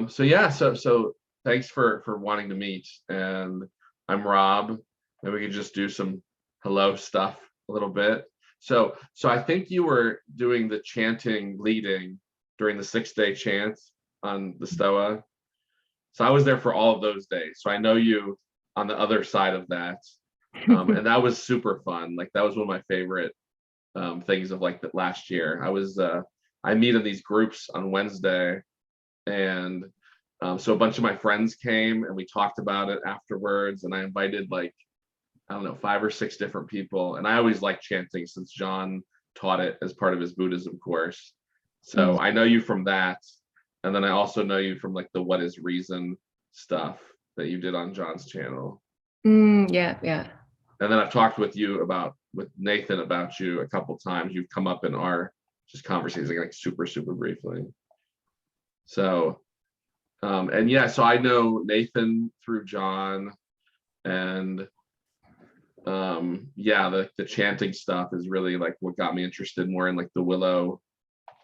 So yeah, so thanks for wanting to meet. And I'm Rob. And we could just do some hello stuff a little bit. So I think you were doing the chanting leading during the 6-day chant on the Stoa. So I was there for all of those days. So I know you on the other side of that. And that was super fun. Like that was one of my favorite things of like the last year. I meet in these groups on Wednesday, and so a bunch of my friends came and we talked about it afterwards, and I invited like, I don't know, 5 or 6 different people. And I always liked chanting since John taught it as part of his Buddhism course. So I know you from that. And then I also know you from like the What is Reason stuff that you did on John's channel. Yeah, yeah. And then I've talked with Nathan about you a couple times. You've come up in our just conversations like super briefly. So and yeah, so I know Nathan through John, and yeah, the chanting stuff is really like what got me interested more in like the Willow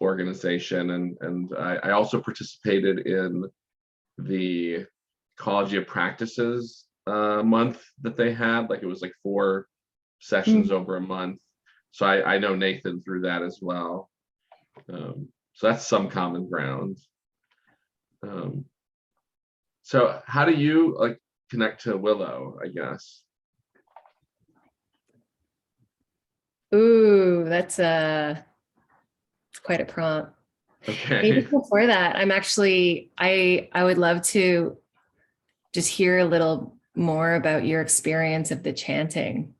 organization. And I also participated in the Ecology of Practices month that they had. Like it was like 4 sessions over a month. So I know Nathan through that as well. So that's some common ground. So how do you like connect to Willow, I guess? Ooh, that's quite a prompt. Maybe Okay. before that, I would love to just hear a little more about your experience of the chanting.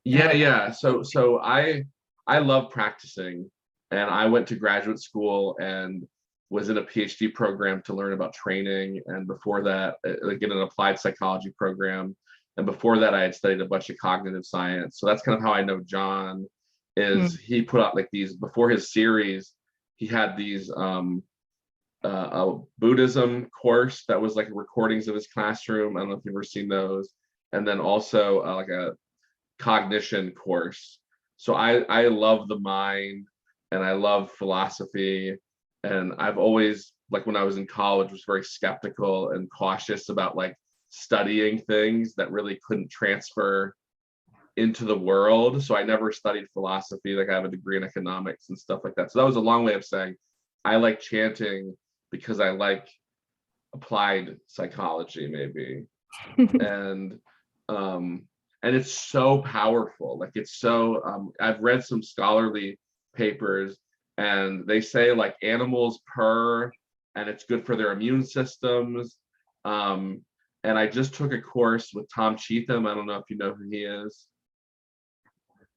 Yeah. So I love practicing, and I went to graduate school and was in a PhD program to learn about training. And before that, like in an applied psychology program. And before that, I had studied a bunch of cognitive science. So that's kind of how I know John. Is he put out like these before his series? He had these a Buddhism course that was like recordings of his classroom. I don't know if you've ever seen those. And then also like a cognition course. So I love the mind and I love philosophy. And I've always, like when I was in college, was very skeptical and cautious about like studying things that really couldn't transfer into the world. So I never studied philosophy. Like I have a degree in economics and stuff like that. So that was a long way of saying I like chanting because I like applied psychology, maybe. And it's so powerful. Like it's so I've read some scholarly papers, and they say like animals purr and it's good for their immune systems. And I just took a course with Tom Cheetham. I don't know if you know who he is.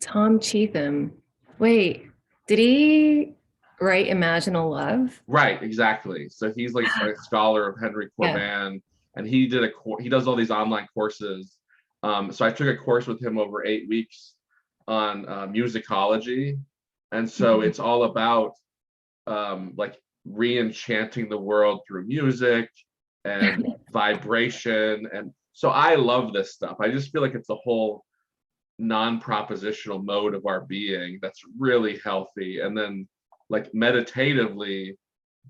Tom Cheetham. Wait, did he write Imaginal Love? Right, exactly. So he's like a scholar of Henry Yeah. Corbin, and he does all these online courses. So I took a course with him over 8 weeks on musicology, and so it's all about like re-enchanting the world through music and vibration. And so I love this stuff. I just feel like it's a whole non-propositional mode of our being that's really healthy. And then like meditatively,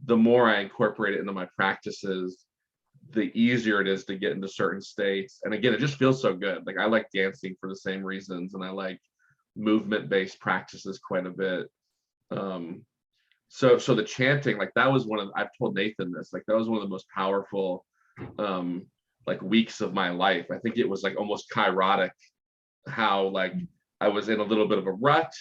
the more I incorporate it into my practices, the easier it is to get into certain states. And again, it just feels so good. Like I like dancing for the same reasons, and I like movement-based practices quite a bit. So the chanting, like that was I've told Nathan this, like that was one of the most powerful like weeks of my life. I think it was like almost kairotic how like I was in a little bit of a rut,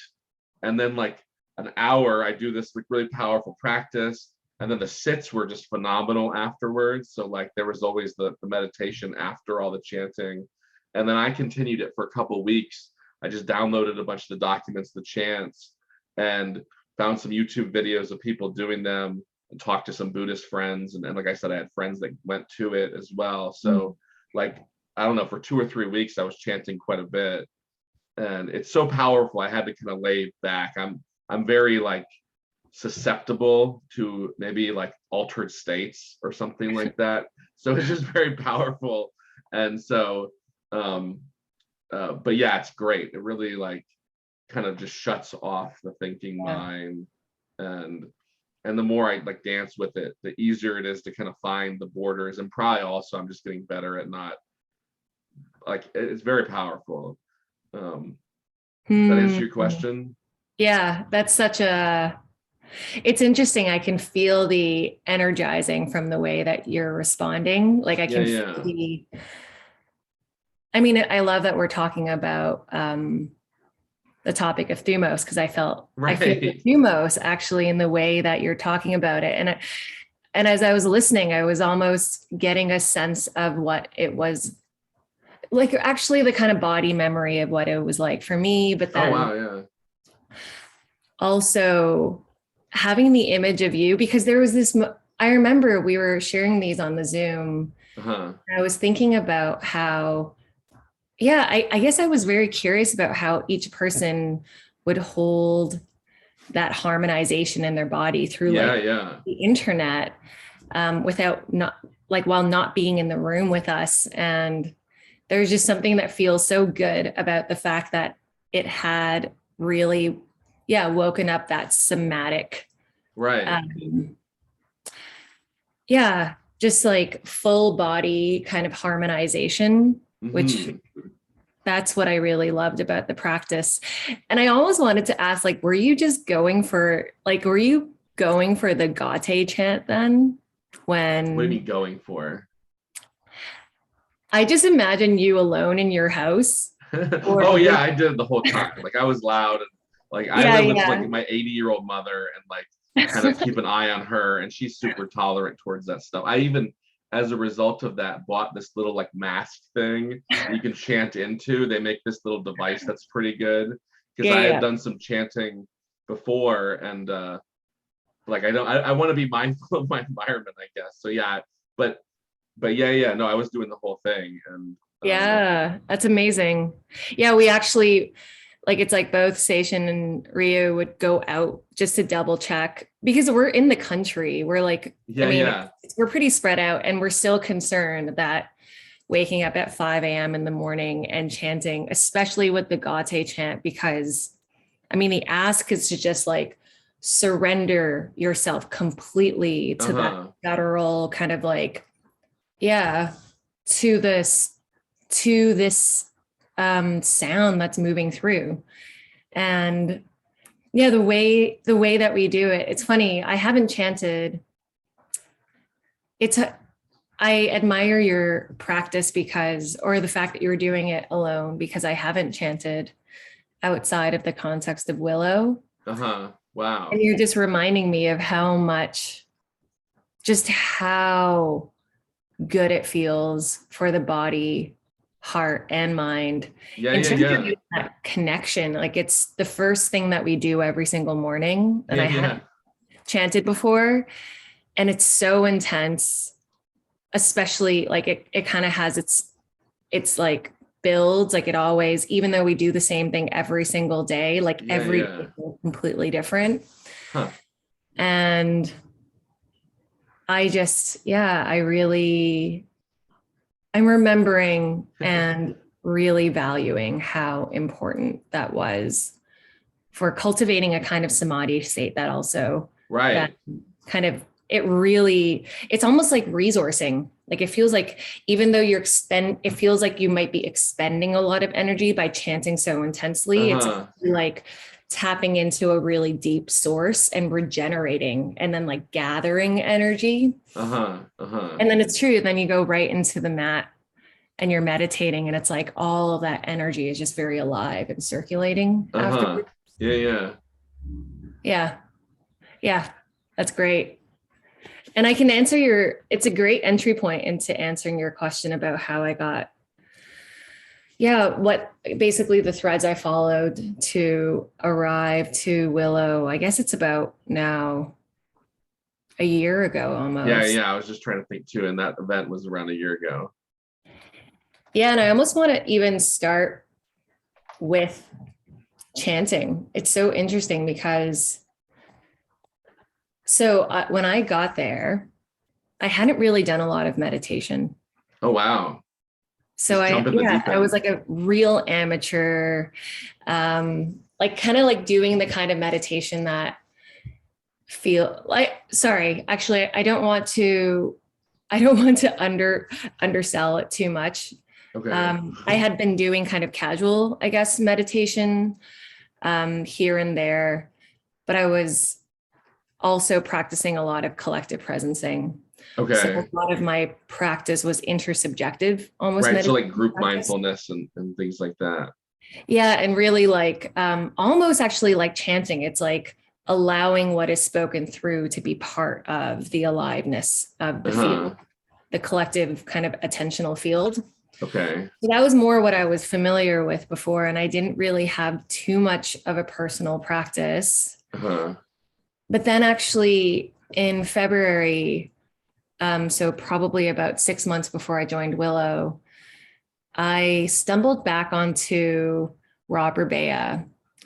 and then like an hour I do this like really powerful practice, and then the sits were just phenomenal afterwards. So like there was always the meditation after all the chanting. And then I continued it for a couple of weeks. I just downloaded a bunch of the documents, the chants, and found some YouTube videos of people doing them, and talked to some Buddhist friends. And like I said, I had friends that went to it as well. So like, I don't know, for 2 or 3 weeks, I was chanting quite a bit. And it's so powerful. I had to kind of lay back. I'm very like susceptible to maybe like altered states or something like that. So it's just very powerful. And so but yeah, it's great. It really like kind of just shuts off the thinking mind. And and the more I like dance with it, the easier it is to kind of find the borders. And probably also I'm just getting better at not like, it's very powerful. Does that answer your question? Yeah, that's such a, it's interesting. I can feel the energizing from the way that you're responding. Like I can feel the, I mean, I love that we're talking about the topic of Thumos, because I feel the Thumos actually in the way that you're talking about it. And as I was listening, I was almost getting a sense of what it was like, actually the kind of body memory of what it was like for me. But then also having the image of you, because there was this, I remember we were sharing these on the Zoom. I was thinking about how, I guess I was very curious about how each person would hold that harmonization in their body through the internet, without not like, while not being in the room with us. And there's just something that feels so good about the fact that it had really, woken up that somatic, just like full body kind of harmonization, which that's what I really loved about the practice. And I always wanted to ask, like, were you going for the Gate chant then? When? What do you mean going for? I just imagine you alone in your house. I did the whole time. Like I was loud, and like I live with like my 80-year-old mother, and like kind of keep an eye on her, and she's super tolerant towards that stuff. I even, as a result of that, bought this little like mask thing you can chant into. They make this little device that's pretty good, because I had done some chanting before, and like I want to be mindful of my environment, I guess. So but no, I was doing the whole thing. And that's amazing. We actually, like, it's like both Seishin and Ryu would go out just to double check, because we're in the country. We're like, we're pretty spread out, and we're still concerned that waking up at 5 a.m. in the morning and chanting, especially with the Gate chant, because I mean, the ask is to just like surrender yourself completely to that guttural kind of like, to this sound that's moving through. And the way that we do it, it's funny, I haven't chanted. I admire your practice or the fact that you were doing it alone, because I haven't chanted outside of the context of Willow. Wow. And you're just reminding me of how good it feels for the body, heart, and mind. In terms of that connection, like it's the first thing that we do every single morning. And I hadn't chanted before, and it's so intense, especially like it kind of has it's like builds, like it always, even though we do the same thing every single day, like every day is completely different. And I just, I'm remembering and really valuing how important that was for cultivating a kind of samadhi state that also, that kind of, it's almost like resourcing. Like it feels like, even though it feels like you might be expending a lot of energy by chanting so intensely, it's like tapping into a really deep source and regenerating, and then like gathering energy. And then it's true. Then you go right into the mat and you're meditating, and it's like all of that energy is just very alive and circulating afterwards. Yeah. That's great. And I can answer it's a great entry point into answering your question about how I got, what basically the threads I followed to arrive to Willow. I guess it's about now a year ago almost. I was just trying to think too. And that event was around a year ago. And I almost want to even start with chanting. It's so interesting because when I got there, I hadn't really done a lot of meditation. Oh, wow. So I was like a real amateur, like kind of like doing the kind of meditation that feel like, sorry, actually, I don't want to undersell it too much. Okay. I had been doing kind of casual, I guess, meditation here and there, but I was also practicing a lot of collective presencing. Okay. So a lot of my practice was intersubjective, almost. Right. So like group practice. mindfulness and things like that. Yeah. And really like almost actually like chanting. It's like allowing what is spoken through to be part of the aliveness of the field, the collective kind of attentional field. Okay. So that was more what I was familiar with before. And I didn't really have too much of a personal practice. But then actually in February, so probably about 6 months before I joined Willow, I stumbled back onto Robert Bea.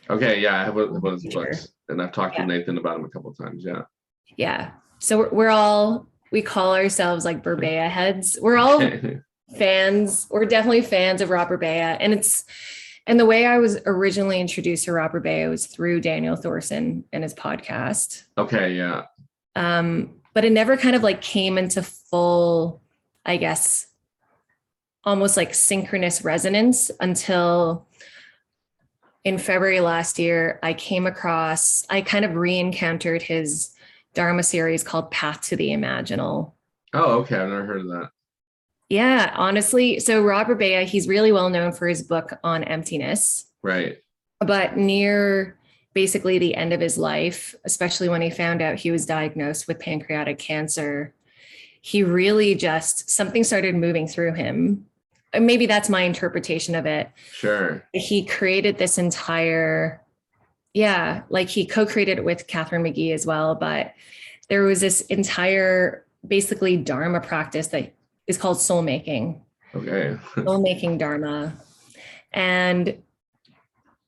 Okay, yeah, I have one of his books, and I've talked to Nathan about him a couple of times. Yeah. Yeah. So we call ourselves like Burbea heads. We're all fans. We're definitely fans of Robert Bea, and the way I was originally introduced to Robert Bea was through Daniel Thorson and his podcast. Okay, yeah. But it never kind of like came into full, I guess, almost like synchronous resonance until in February last year, I kind of re-encountered his Dharma series called Path to the Imaginal. Oh, okay. I've never heard of that. Yeah, honestly. So Robert Bea, he's really well known for his book on emptiness. Right. But near basically the end of his life, especially when he found out he was diagnosed with pancreatic cancer, he really something started moving through him. Maybe that's my interpretation of it. Sure. He created this entire, like he co-created it with Catherine McGee as well. But there was this entire basically Dharma practice that is called soul making. Okay. Soul making Dharma. And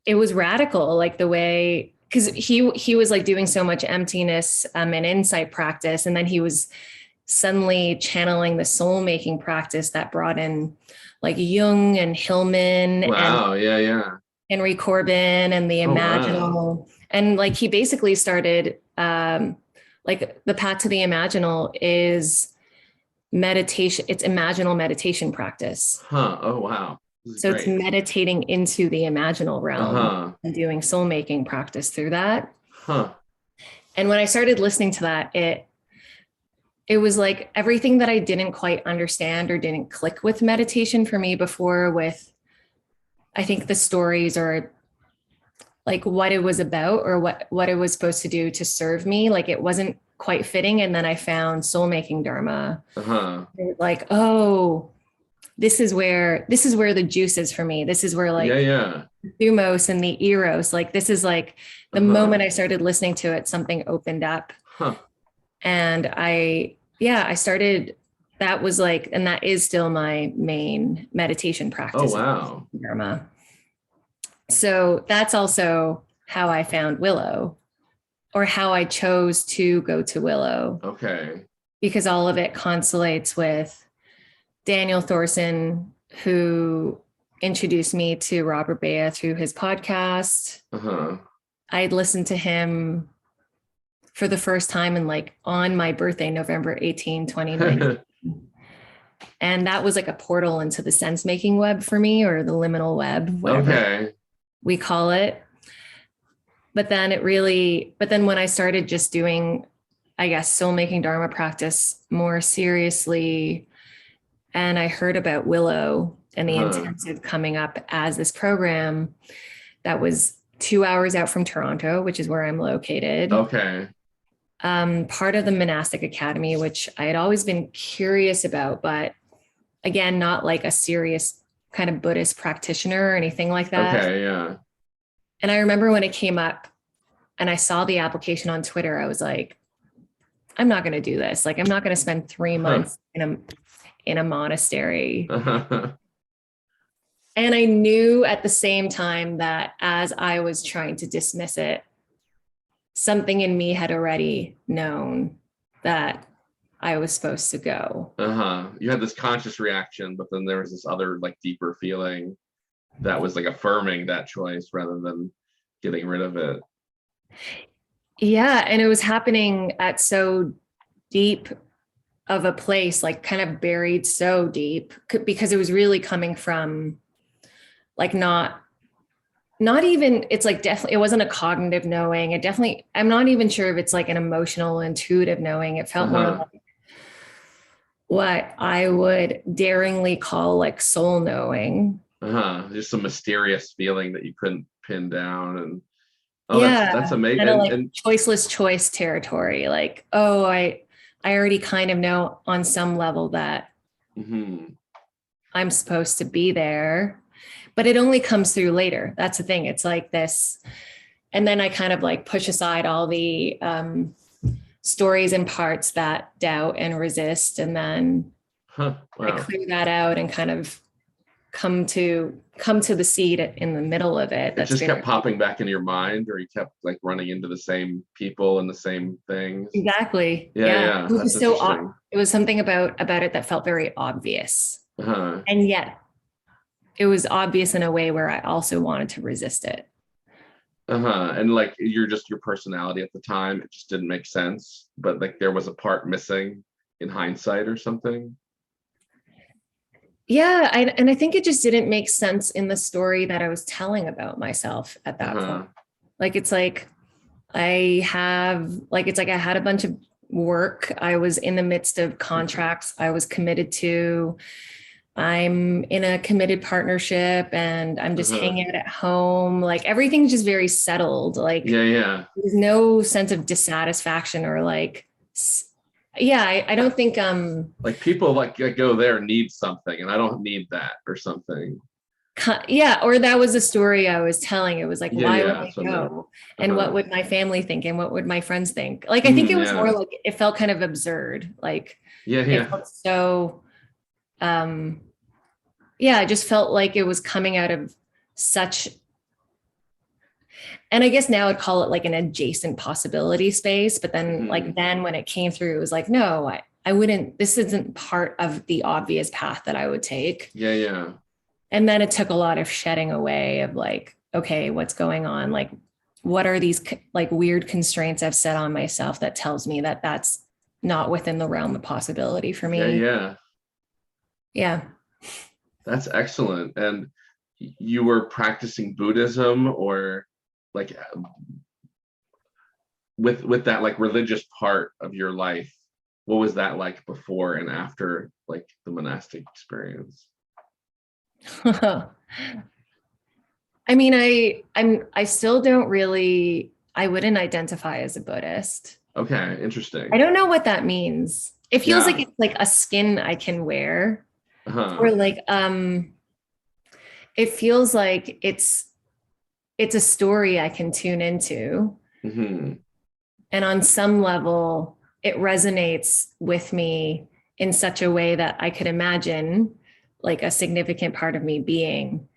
it was radical, like the way, because he was like doing so much emptiness and insight practice. And then he was suddenly channeling the soul making practice that brought in like Jung and Hillman. Wow. And Henry Corbin and the Imaginal. Wow. And like he basically started like the Path to the Imaginal is meditation. It's imaginal meditation practice. Oh, wow. So great. It's meditating into the imaginal realm and doing soul making practice through that. And when I started listening to that, it was like everything that I didn't quite understand or didn't click with meditation for me before, with I think the stories or like what it was about or what it was supposed to do to serve me, like it wasn't quite fitting. And then I found soul making Dharma. Like, oh, this is where the juice is for me. This is where like Thumos and the Eros, like this is like the moment I started listening to it, something opened up. And I started, that was like, and that is still my main meditation practice. Oh, wow. Dharma. So that's also how I found Willow, or how I chose to go to Willow. Okay. Because all of it consolates with Daniel Thorson, who introduced me to Robert Bea through his podcast. I'd listened to him for the first time on my birthday, November 18, 2019. And that was like a portal into the sense making web for me, or the liminal web, whatever we call it. But then when I started just doing, I guess, soul making Dharma practice more seriously, and I heard about Willow and the intensive coming up as this program that was 2 hours out from Toronto, which is where I'm located. Okay. Part of the Monastic Academy, which I had always been curious about, but again, not like a serious kind of Buddhist practitioner or anything like that. Okay, yeah. And I remember when it came up and I saw the application on Twitter, I was like, I'm not going to do this. Like, I'm not going to spend 3 months in a monastery. And I knew at the same time that as I was trying to dismiss it, something in me had already known that I was supposed to go. You had this conscious reaction, but then there was this other like deeper feeling that was like affirming that choice rather than getting rid of it. Yeah. And it was happening at so deep of a place, like kind of buried so deep, because it was really coming from like not even, it's like definitely, it wasn't a cognitive knowing. It definitely, I'm not even sure if it's like an emotional, intuitive knowing. It felt more like what I would daringly call like soul knowing. Just a mysterious feeling that you couldn't pin down. And that's amazing. Kind of like choiceless choice territory. Like, oh, I already kind of know on some level that I'm supposed to be there, but it only comes through later. That's the thing. It's like this. And then I kind of like push aside all the stories and parts that doubt and resist. And then I clear that out and kind of come to the seed in the middle of it. It just kept popping back into your mind, or you kept like running into the same people and the same things. Exactly. Yeah. It was it was something about it that felt very obvious. And yet it was obvious in a way where I also wanted to resist it. And like your personality at the time, it just didn't make sense, but like there was a part missing in hindsight or something. Yeah, and I think it just didn't make sense in the story that I was telling about myself at that point. Like it's like I had a bunch of work. I was in the midst of contracts I was committed to. I'm in a committed partnership and I'm just hanging out at home. Like everything's just very settled. Like there's no sense of dissatisfaction or like, I don't think like people like go there need something and I don't need that or something. Or that was the story I was telling. It was like, why would I go? And what would my family think? And what would my friends think? Like, I think it was more like, it felt kind of absurd. Like, it felt so, I just felt like it was coming out of such, and I guess now I'd call it like an adjacent possibility space. But then then when it came through, it was like, no, I wouldn't, this isn't part of the obvious path that I would take. And then it took a lot of shedding away of like, okay, what's going on? Like, what are these like weird constraints I've set on myself that tells me that that's not within the realm of possibility for me? Yeah. That's excellent. And you were practicing Buddhism or like with that like religious part of your life? What was that like before and after like the monastic experience? I mean, I still don't really, I wouldn't identify as a Buddhist. Okay, interesting. I don't know what that means. It feels like it's like a skin I can wear. Or like it feels like it's a story I can tune into. And on some level, it resonates with me in such a way that I could imagine like a significant part of me being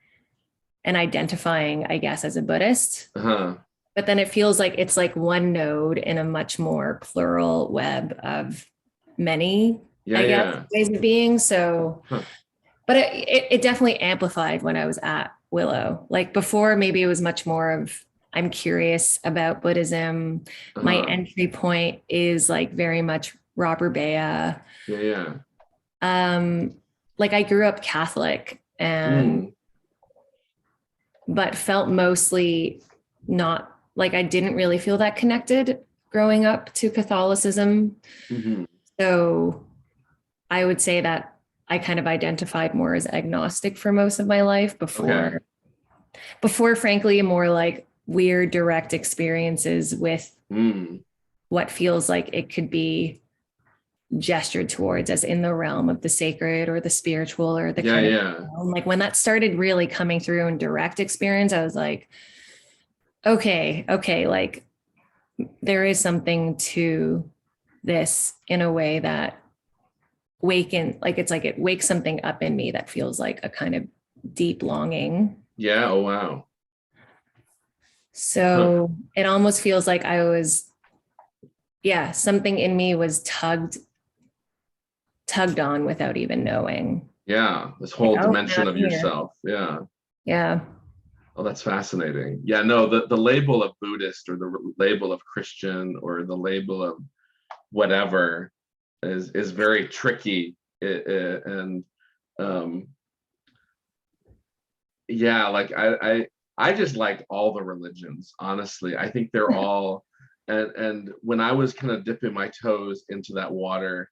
and identifying, I guess, as a Buddhist. But then it feels like it's like one node in a much more plural web of many, I guess, ways of being. So, but it definitely amplified when I was at Willow. Like before, maybe it was much more of, I'm curious about Buddhism. My entry point is like very much Robert Bea. Like I grew up Catholic and but felt mostly not like I didn't really feel that connected growing up to Catholicism. So I would say that I kind of identified more as agnostic for most of my life before frankly more like weird direct experiences with what feels like it could be gestured towards as in the realm of the sacred or the spiritual or the kind of like when that started really coming through in direct experience, I was like, okay, like there is something to this in a way that it's like it wakes something up in me that feels like a kind of deep longing. Oh wow. So it almost feels like I was something in me was tugged on without even knowing. This whole dimension of yourself. Yeah. Oh, that's fascinating. Yeah, no, the label of Buddhist or the label of Christian or the label of whatever is very tricky. And yeah, like I just like all the religions, honestly. I think they're all, and when I was kind of dipping my toes into that water,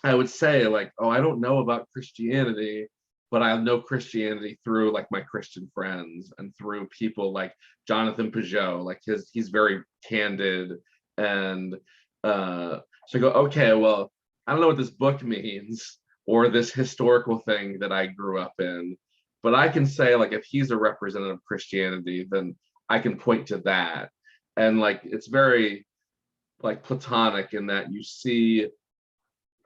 I would say like, oh, I don't know about Christianity, but I know Christianity through like my Christian friends and through people like Jonathan Peugeot, like he's very candid. And so I go, okay, well, I don't know what this book means or this historical thing that I grew up in, but I can say like if he's a representative of Christianity, then I can point to that. And like it's very like Platonic in that you see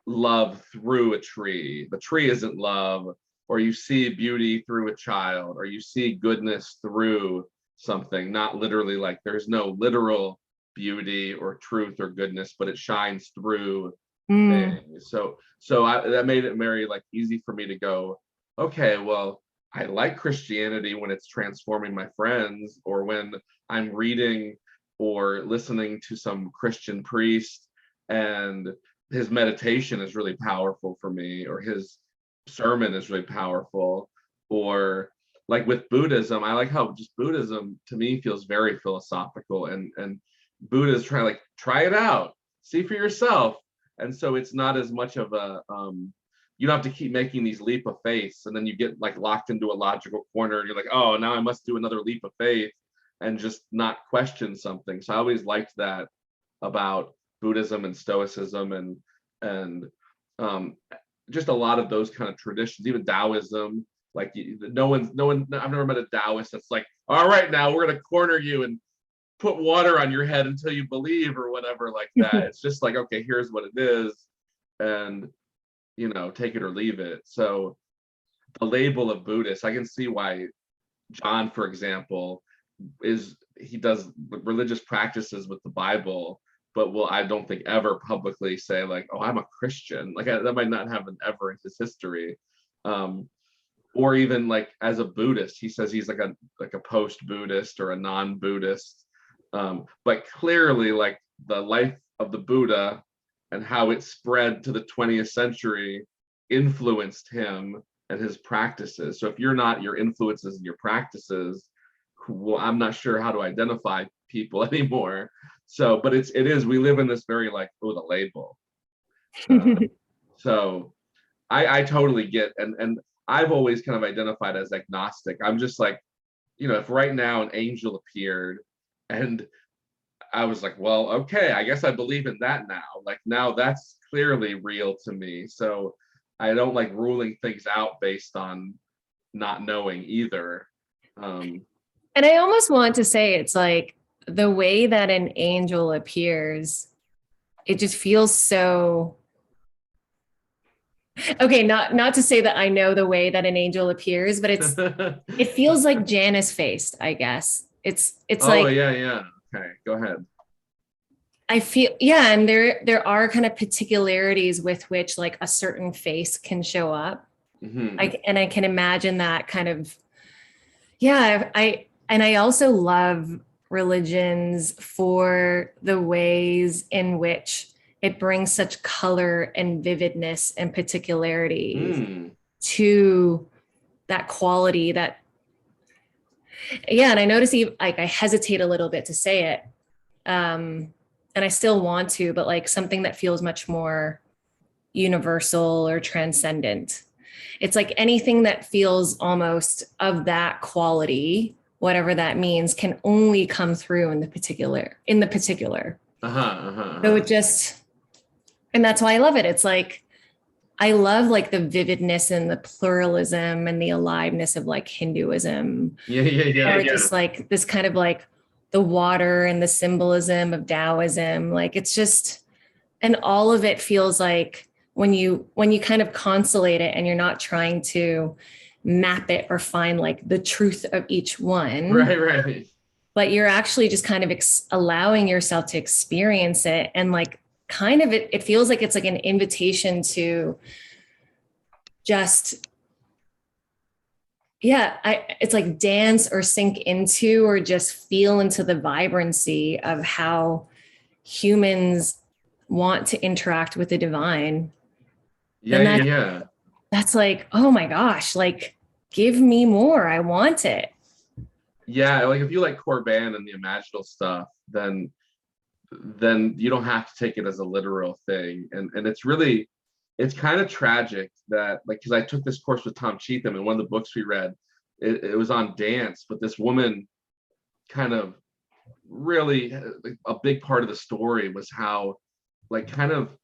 love through a tree. The tree isn't love, or you see beauty through a child, or you see goodness through something, not literally like there's no literal beauty or truth or goodness, but it shines through things. That made it very like easy for me to go, okay, well, I like Christianity when it's transforming my friends, or when I'm reading or listening to some Christian priest and his meditation is really powerful for me, or his sermon is really powerful. Or like with Buddhism, I like how just Buddhism to me feels very philosophical, and Buddha is trying to like try it out, see for yourself. And so it's not as much of a you don't have to keep making these leap of faith, and then you get like locked into a logical corner and you're like, oh, now I must do another leap of faith and just not question something. So I always liked that about Buddhism and Stoicism and just a lot of those kind of traditions, even Taoism. Like no one, I've never met a Taoist that's like, all right, now we're gonna corner you and put water on your head until you believe or whatever like that. It's just like, okay, here's what it is, and take it or leave it. So the label of Buddhist, I can see why John, for example, he does religious practices with the Bible, but I don't think ever publicly say like, oh, I'm a Christian. Like that might not happen ever in his history. Or even like as a Buddhist, he says he's like a post-Buddhist or a non-Buddhist. But clearly like the life of the Buddha and how it spread to the 20th century influenced him and his practices. So if you're not your influences and your practices, well, I'm not sure how to identify people anymore. So, but it is, we live in this very like, oh, the label. So I totally get, and I've always kind of identified as agnostic. I'm just like, if right now an angel appeared and I was like, well, okay, I guess I believe in that now. Like now that's clearly real to me. So I don't like ruling things out based on not knowing either. And I almost want to say it's like the way that an angel appears, it just feels so. Okay, not to say that I know the way that an angel appears, but it feels like Janus-Faced, I guess. It's oh, like, yeah. Okay, go ahead. I feel, yeah, and there are kind of particularities with which like a certain face can show up. Mm-hmm. I can imagine that kind of, yeah, I also love religions for the ways in which it brings such color and vividness and particularity to that quality that, yeah. And I notice like I hesitate a little bit to say it. And I still want to, but like something that feels much more universal or transcendent. It's like anything that feels almost of that quality, whatever that means, can only come through in the particular. So it just, and that's why I love it. It's like, I love like the vividness and the pluralism and the aliveness of like Hinduism. Yeah. Or just like this kind of like the water and the symbolism of Taoism. Like it's just, and all of it feels like when you kind of constellate it and you're not trying to map it or find like the truth of each one. Right. But you're actually just kind of allowing yourself to experience it. And like, kind of, it feels like it's like an invitation to just Yeah, it's like dance or sink into or just feel into the vibrancy of how humans want to interact with the divine. Yeah, Then yeah, yeah. that's like, oh my gosh, like give me more. I want it. Yeah, like if you like Corban and the imaginal stuff, then you don't have to take it as a literal thing. And it's really, it's kind of tragic that, like, because I took this course with Tom Cheetham, and one of the books we read, it was on dance, but this woman kind of really, a big part of the story was how, like, kind of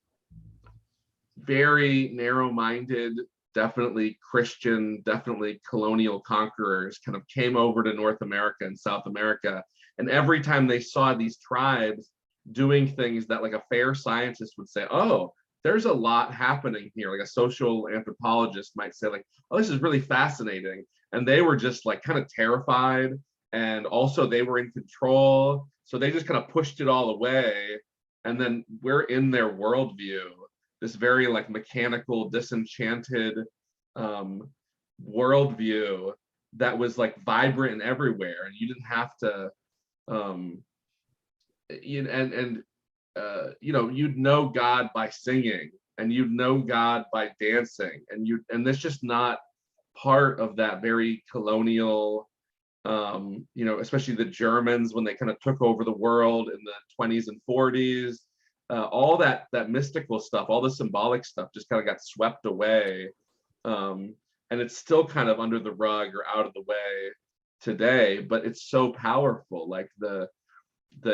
very narrow-minded, definitely Christian, definitely colonial conquerors kind of came over to North America and South America. And every time they saw these tribes doing things that like a fair scientist would say, oh, there's a lot happening here. Like a social anthropologist might say, like, oh, this is really fascinating. And they were just like kind of terrified. And also they were in control. So they just kind of pushed it all away. And then we're in their worldview, this very like mechanical, disenchanted worldview that was like vibrant and everywhere, and you didn't have to, you know, you'd know God by singing, and you'd know God by dancing, and that's just not part of that very colonial, you know, especially the Germans when they kind of took over the world in the 20s and 40s. All that mystical stuff, all the symbolic stuff just kind of got swept away. And it's still kind of under the rug or out of the way today, but it's so powerful. Like the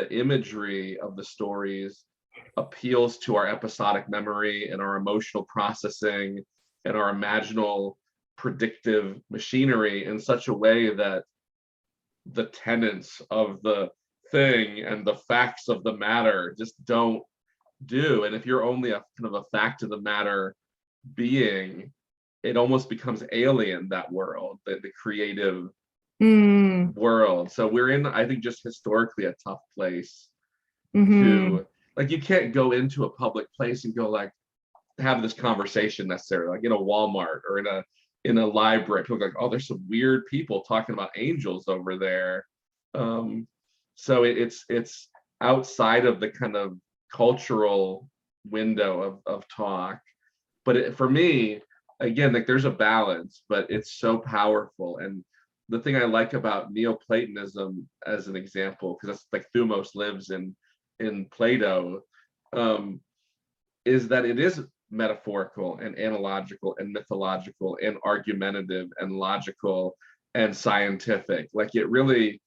imagery of the stories appeals to our episodic memory and our emotional processing and our imaginal predictive machinery in such a way that the tenets of the thing and the facts of the matter just don't do. And if you're only a kind of a fact of the matter being, it almost becomes alien, that world, the creative world. So we're in, I think, just historically a tough place to, like, you can't go into a public place and go like have this conversation necessarily, like in a Walmart or in a library. People go like, oh, there's some weird people talking about angels over there. So it's outside of the kind of cultural window of talk. But for me, again, like there's a balance, but it's so powerful. And the thing I like about Neoplatonism as an example, because that's like Thumos lives in Plato, is that it is metaphorical and analogical and mythological and argumentative and logical and scientific. Like it really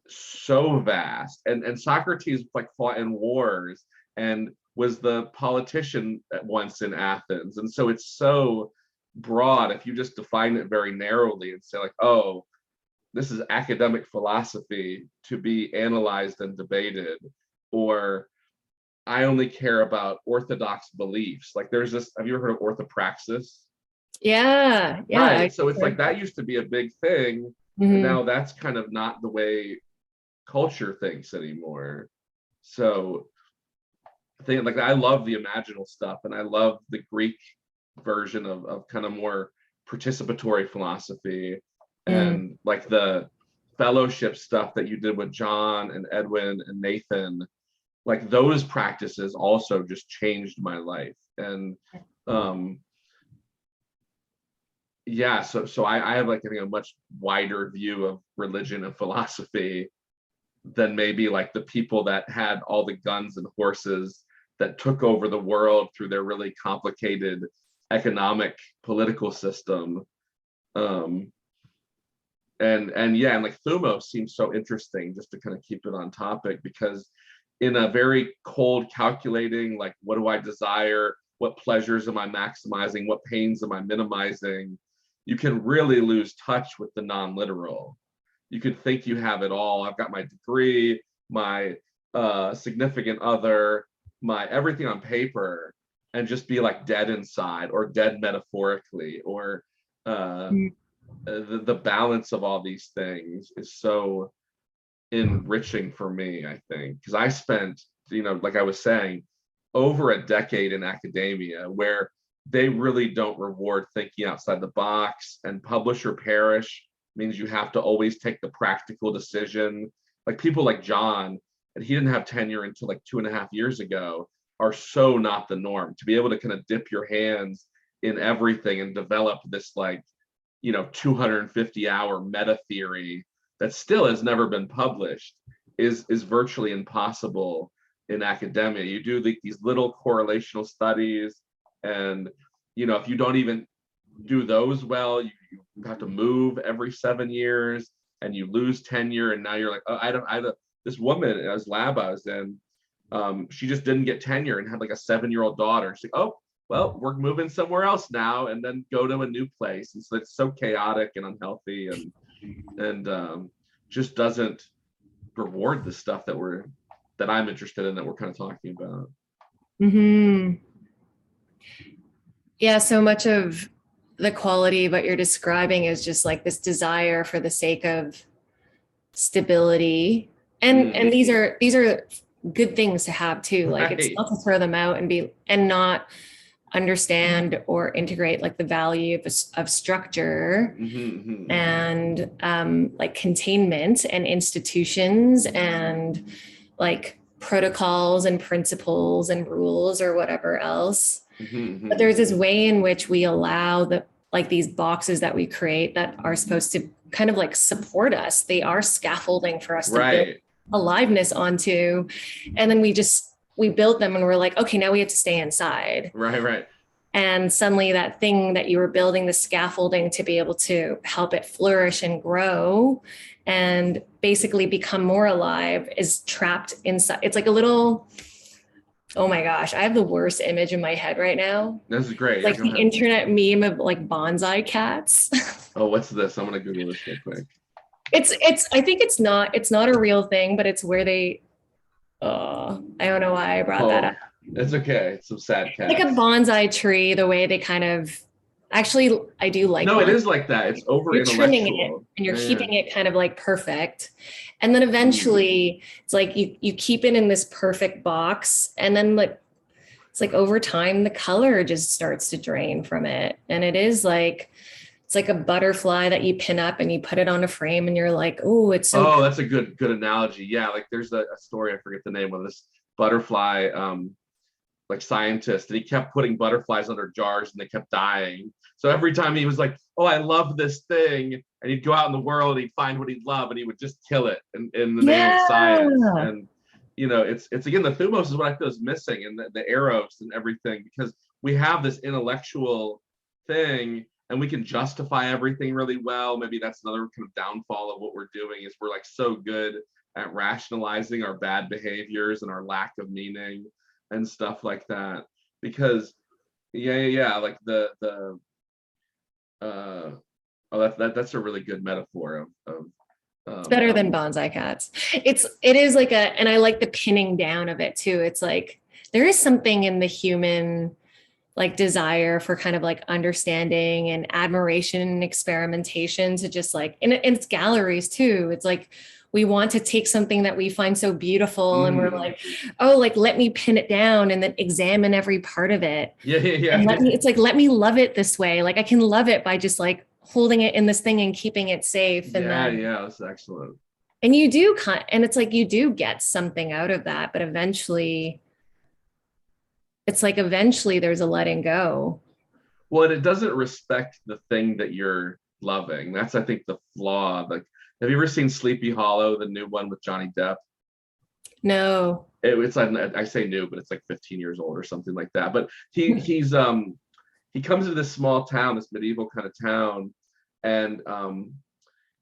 so vast. And Socrates like fought in wars and was the politician at once in Athens. And so it's so broad if you just define it very narrowly and say like, oh, this is academic philosophy to be analyzed and debated, or I only care about orthodox beliefs. Like there's this, have you ever heard of orthopraxis? Yeah, Right. So it's like that used to be a big thing. And now mm-hmm. that's kind of not the way culture thinks anymore. So I think like I love the imaginal stuff, and I love the Greek version of kind of more participatory philosophy, and like the fellowship stuff that you did with John and Edwin and Nathan. Like those practices also just changed my life. And yeah, so I have like, I think, a much wider view of religion and philosophy than maybe like the people that had all the guns and horses that took over the world through their really complicated economic political system. And yeah, and like Thumos seems so interesting, just to kind of keep it on topic, because in a very cold, calculating, like, what do I desire? What pleasures am I maximizing? What pains am I minimizing? You can really lose touch with the non-literal. You could think you have it all. I've got my degree, my significant other, my everything on paper, and just be like dead inside, or dead metaphorically, or the balance of all these things is so enriching for me, I think, because I spent, you know, like I was saying, over a decade in academia where they really don't reward thinking outside the box, and publish or perish means you have to always take the practical decision. Like people like John, and he didn't have tenure until like 2.5 years ago, are so not the norm. To be able to kind of dip your hands in everything and develop this like, 250-hour meta theory that still has never been published is virtually impossible in academia. You do these little correlational studies, and if you don't even do those well, you have to move every 7 years, and you lose tenure, and now you're like, oh, I don't. This woman as lab I was in, she just didn't get tenure and had like a 7-year-old daughter. She's like, oh, well, we're moving somewhere else now, and then go to a new place. And so it's so chaotic and unhealthy, and just doesn't reward the stuff that I'm interested in, that we're kind of talking about. Mm-hmm. Yeah, so much of the quality what you're describing is just like this desire for the sake of stability, and these are good things to have too. Like right. It's not to throw them out and not understand or integrate like the value of structure and like containment and institutions and like protocols and principles and rules or whatever else. But there's this way in which we allow these boxes that we create that are supposed to kind of like support us. They are scaffolding for us to build aliveness onto. And then we build them and we're like, okay, now we have to stay inside. Right. And suddenly that thing that you were building, the scaffolding to be able to help it flourish and grow and basically become more alive, is trapped inside. It's like a little, oh my gosh, I have the worst image in my head right now. This is great. Like the internet meme of like bonsai cats. Oh, what's this? I'm gonna Google this real quick. I think it's not a real thing, but it's where they, I don't know why I brought that up. It's okay. It's some sad cats. Like a bonsai tree, the way they kind of, actually, I do like. No, it is like that. It's over intellectual. You're trimming it and you're keeping it kind of like perfect. And then eventually it's like you keep it in this perfect box, and then like, it's like over time, the color just starts to drain from it. And it is like, it's like a butterfly that you pin up and you put it on a frame and you're like, oh, it's so. Oh, that's a good analogy. Yeah, like there's a story, I forget the name of this butterfly, like scientist, and he kept putting butterflies under jars and they kept dying. So every time he was like, oh, I love this thing, and he'd go out in the world and he'd find what he'd love and he would just kill it in the name of science. And it's again, the Thumos is what I feel is missing, and the Eros and everything, because we have this intellectual thing and we can justify everything really well. Maybe that's another kind of downfall of what we're doing, is we're like so good at rationalizing our bad behaviors and our lack of meaning and stuff like that. Because like that's a really good metaphor of it's better than bonsai cats. It is like and I like the pinning down of it too. It's like there is something in the human like desire for kind of like understanding and admiration and experimentation to just like, and it's galleries too. It's like, we want to take something that we find so beautiful and we're like, oh, like, let me pin it down and then examine every part of it. Yeah. And let me love it this way. Like I can love it by just like holding it in this thing and keeping it safe. And that's excellent. And you do and it's like, you do get something out of that, but eventually there's a letting go. Well, and it doesn't respect the thing that you're loving. That's, I think, the flaw. Like, have you ever seen Sleepy Hollow, the new one with Johnny Depp? No. It's I say new, but it's like 15 years old or something like that. But he comes into this small town, this medieval kind of town, and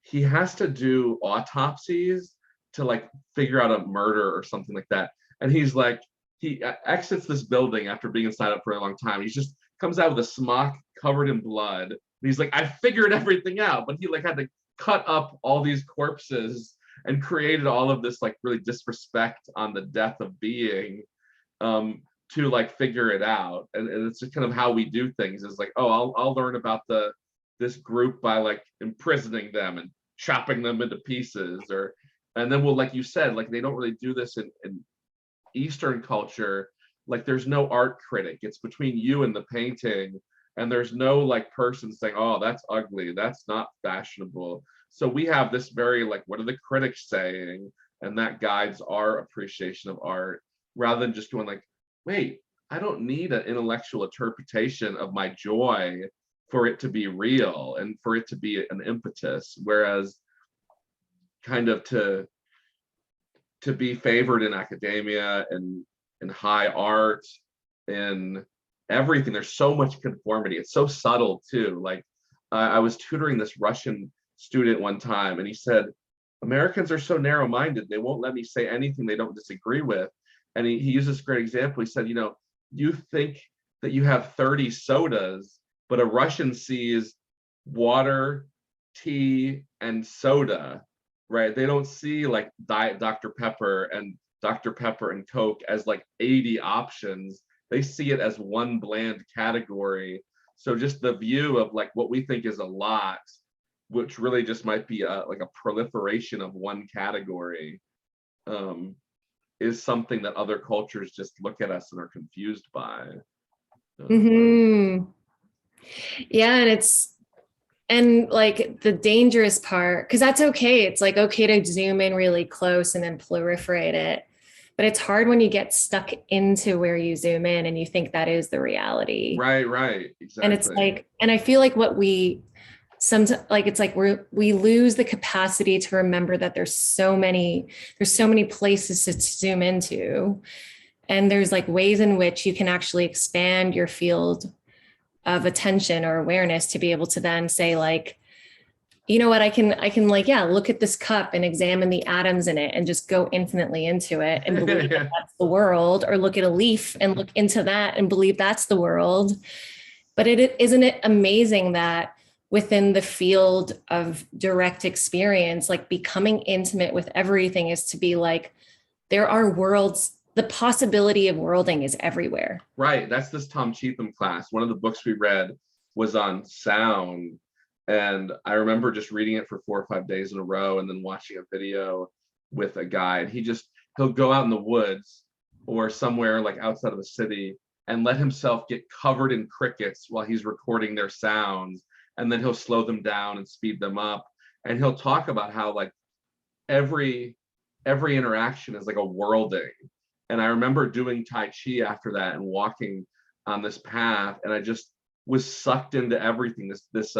he has to do autopsies to like figure out a murder or something like that. And he's like, he exits this building after being inside it for a long time. He just comes out with a smock covered in blood. And he's like, I figured everything out. But he like had to cut up all these corpses and created all of this like really disrespect on the death of being to like figure it out. And it's just kind of how we do things, is like, oh, I'll learn about this group by like imprisoning them and chopping them into pieces, and then we'll, like you said, like they don't really do this in Eastern culture. like there's no art critic. It's between you and the painting, and there's no like person saying, oh, that's ugly, that's not fashionable. So we have this very like, what are the critics saying? And that guides our appreciation of art, rather than just going like, wait, I don't need an intellectual interpretation of my joy for it to be real and for it to be an impetus. Whereas kind of to be favored in academia and in high art, in everything, there's so much conformity. It's so subtle too. Like I was tutoring this Russian student one time, and he said, Americans are so narrow-minded, they won't let me say anything they don't disagree with. And he used this great example. He said, you know, you think that you have 30 sodas, but a Russian sees water, tea, and soda, right? They don't see like Diet Dr. Pepper and Dr. Pepper and Coke as like 80 options. They see it as one bland category. So just the view of like what we think is a lot, which really just might be like a proliferation of one category, is something that other cultures just look at us and are confused by. Yeah, and like the dangerous part, because that's okay. It's like okay to zoom in really close and then proliferate it. But it's hard when you get stuck into where you zoom in and you think that is the reality. Right, exactly. And it's like, and I feel like what we sometimes, like, it's like we lose the capacity to remember that there's so many places to zoom into. And there's like ways in which you can actually expand your field of attention or awareness to be able to then say like, you know what, I can like, yeah, look at this cup and examine the atoms in it and just go infinitely into it and believe that that's the world, or look at a leaf and look into that and believe that's the world. But isn't it amazing that within the field of direct experience, like becoming intimate with everything is to be like, there are worlds, the possibility of worlding is everywhere. Right, that's this Tom Cheetham class. One of the books we read was on sound. And I remember just reading it for 4 or 5 days in a row and then watching a video with a guide. He'll go out in the woods or somewhere like outside of a city and let himself get covered in crickets while he's recording their sounds. And then he'll slow them down and speed them up. And he'll talk about how like every interaction is like a worlding. And I remember doing Tai Chi after that and walking on this path, and I just was sucked into everything. This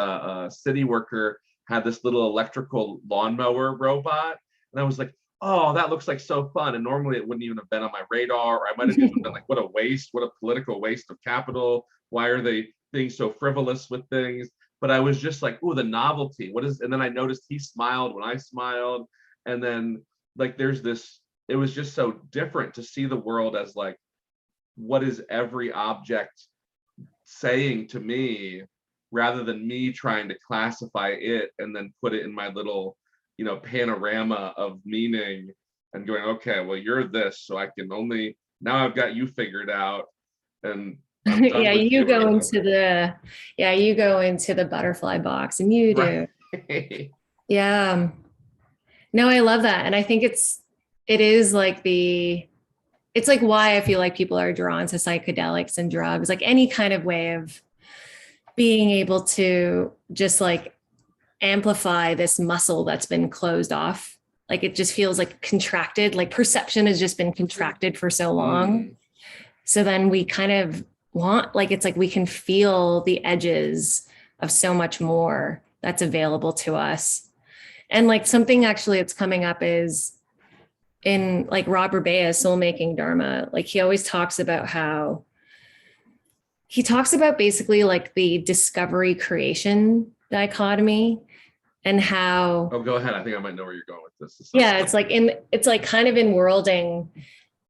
city worker had this little electrical lawnmower robot, and I was like, oh, that looks like so fun. And normally it wouldn't even have been on my radar, or I might have even been like, what a waste, what a political waste of capital. Why are they being so frivolous with things? But I was just like, oh, the novelty. And then I noticed he smiled when I smiled. And then like there's this, it was just so different to see the world as like, what is every object saying to me, rather than me trying to classify it and then put it in my little, you know, panorama of meaning and going, okay, well, you're this, so I can only, now I've got you figured out. And yeah, you go into the butterfly box and you do. Right. Yeah. No, I love that. And I think it is like it's like why I feel like people are drawn to psychedelics and drugs, like any kind of way of being able to just like amplify this muscle that's been closed off. Like it just feels like contracted, like perception has just been contracted for so long. So then we kind of want, like, it's like we can feel the edges of so much more that's available to us. And like something actually that's coming up is in like Robert Bea's Soul Making Dharma, like he always talks about how he talks about basically like the discovery creation dichotomy and how. Oh, go ahead. I think I might know where you're going with this. Yeah, it's like kind of in worlding,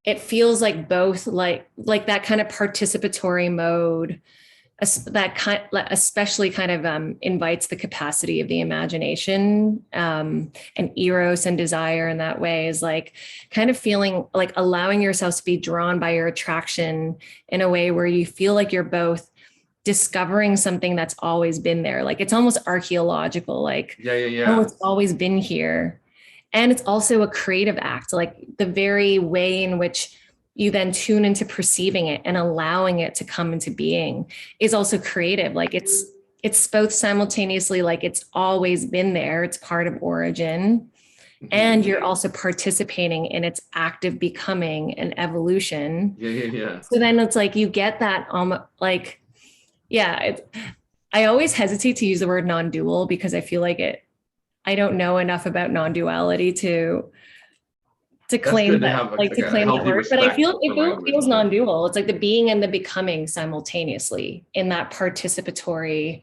it feels like both like that kind of participatory mode, especially kind of invites the capacity of the imagination, and eros and desire in that way is like kind of feeling like allowing yourself to be drawn by your attraction in a way where you feel like you're both discovering something that's always been there. Like it's almost archaeological, like, oh, it's always been here. And it's also a creative act, like the very way in which you then tune into perceiving it and allowing it to come into being is also creative. Like it's both simultaneously, like it's always been there, it's part of origin, and you're also participating in its active becoming and evolution. Yeah. So then it's like you get that like, yeah, I always hesitate to use the word non-dual because I feel like I don't know enough about non-duality to claim that, like to claim that word, but I feel it feels non-dual. It's like the being and the becoming simultaneously in that participatory.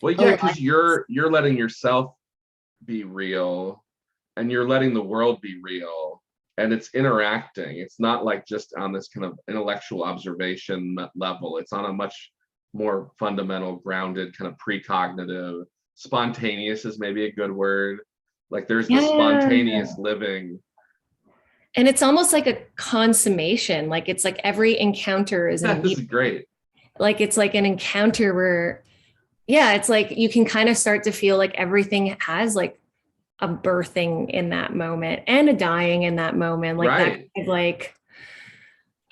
Well, yeah, because you're letting yourself be real, and you're letting the world be real, and it's interacting. It's not like just on this kind of intellectual observation level. It's on a much more fundamental, grounded, kind of precognitive. Spontaneous is maybe a good word. Like there's the spontaneous living. And it's almost like a consummation. Like it's like every encounter is this is great. Like it's like an encounter where, yeah, it's like you can kind of start to feel like everything has like a birthing in that moment and a dying in that moment. Like that kind of like,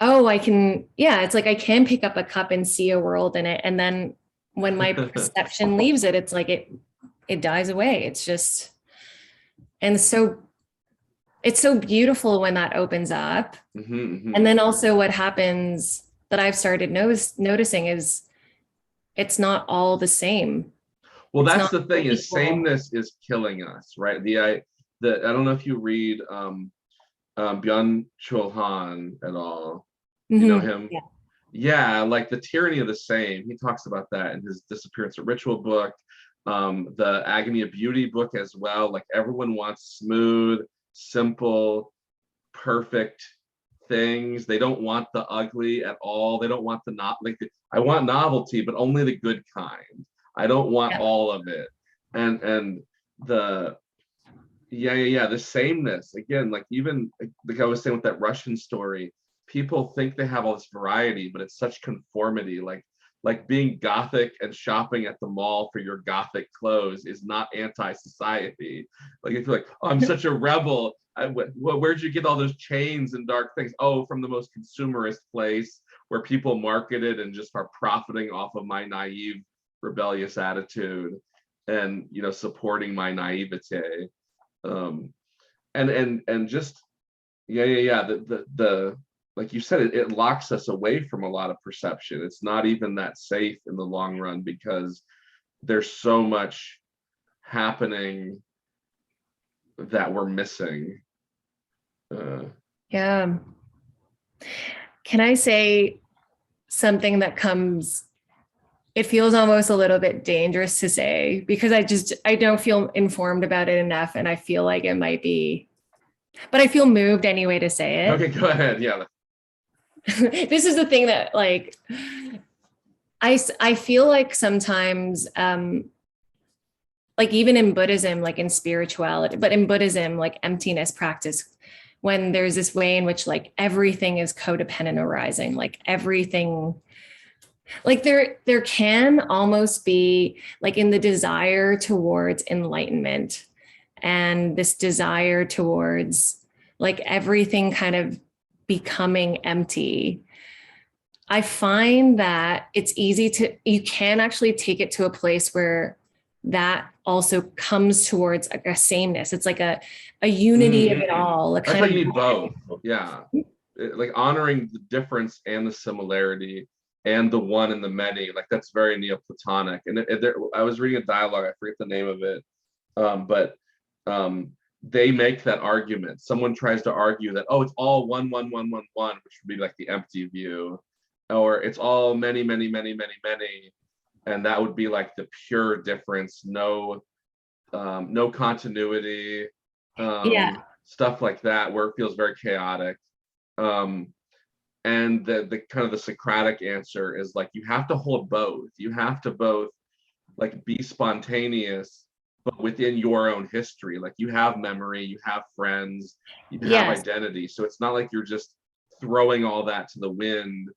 oh, I can, yeah, it's like I can pick up a cup and see a world in it. And then when my perception leaves it, it's like it dies away. It's just, and so it's so beautiful when that opens up. And then also what happens that I've started noticing is it's not all the same. Well, that's the thing, is sameness is killing us, right? I don't know if you read Byung-Chul Han at all. You know him? Yeah, like The Tyranny of the Same. He talks about that in his Disappearance of Ritual book, the Agony of Beauty book as well. Like everyone wants smooth, simple, perfect things. They don't want the ugly at all. They don't want I want novelty, but only the good kind. I don't want all of it. And the the sameness again, like even like I was saying with that Russian story, people think they have all this variety, but it's such conformity. Like being Gothic and shopping at the mall for your Gothic clothes is not anti-society. Like if you're like, oh, I'm such a rebel. Where'd you get all those chains and dark things? Oh, from the most consumerist place where people market it and just are profiting off of my naive, rebellious attitude, and supporting my naivete. And just the like you said, it locks us away from a lot of perception. It's not even that safe in the long run because there's so much happening that we're missing. Can I say something that it feels almost a little bit dangerous to say because I don't feel informed about it enough, and I feel like it might be, but I feel moved anyway to say it. Okay, go ahead. Yeah. This is the thing that like I feel like sometimes like even in Buddhism, like in spirituality, but in Buddhism, like emptiness practice, when there's this way in which like everything is codependent arising, like everything, like there can almost be like in the desire towards enlightenment and this desire towards like everything kind of becoming empty. I find that it's easy you can actually take it to a place where that also comes towards a sameness. It's like a unity of it all. That's why you need both. Yeah. Like honoring the difference and the similarity and the one and the many. Like that's very Neoplatonic. And I was reading a dialogue, I forget the name of it, but they make that argument. Someone tries to argue that, oh, it's all one, one, one, one, one, which would be like the empty view, or it's all many, many, many, many, many, and that would be like the pure difference, no continuity, stuff like that, where it feels very chaotic. And the kind of the Socratic answer is like you have to hold both. You have to both like be spontaneous, but within your own history. Like you have memory, you have friends, you have identity. So it's not like you're just throwing all that to the wind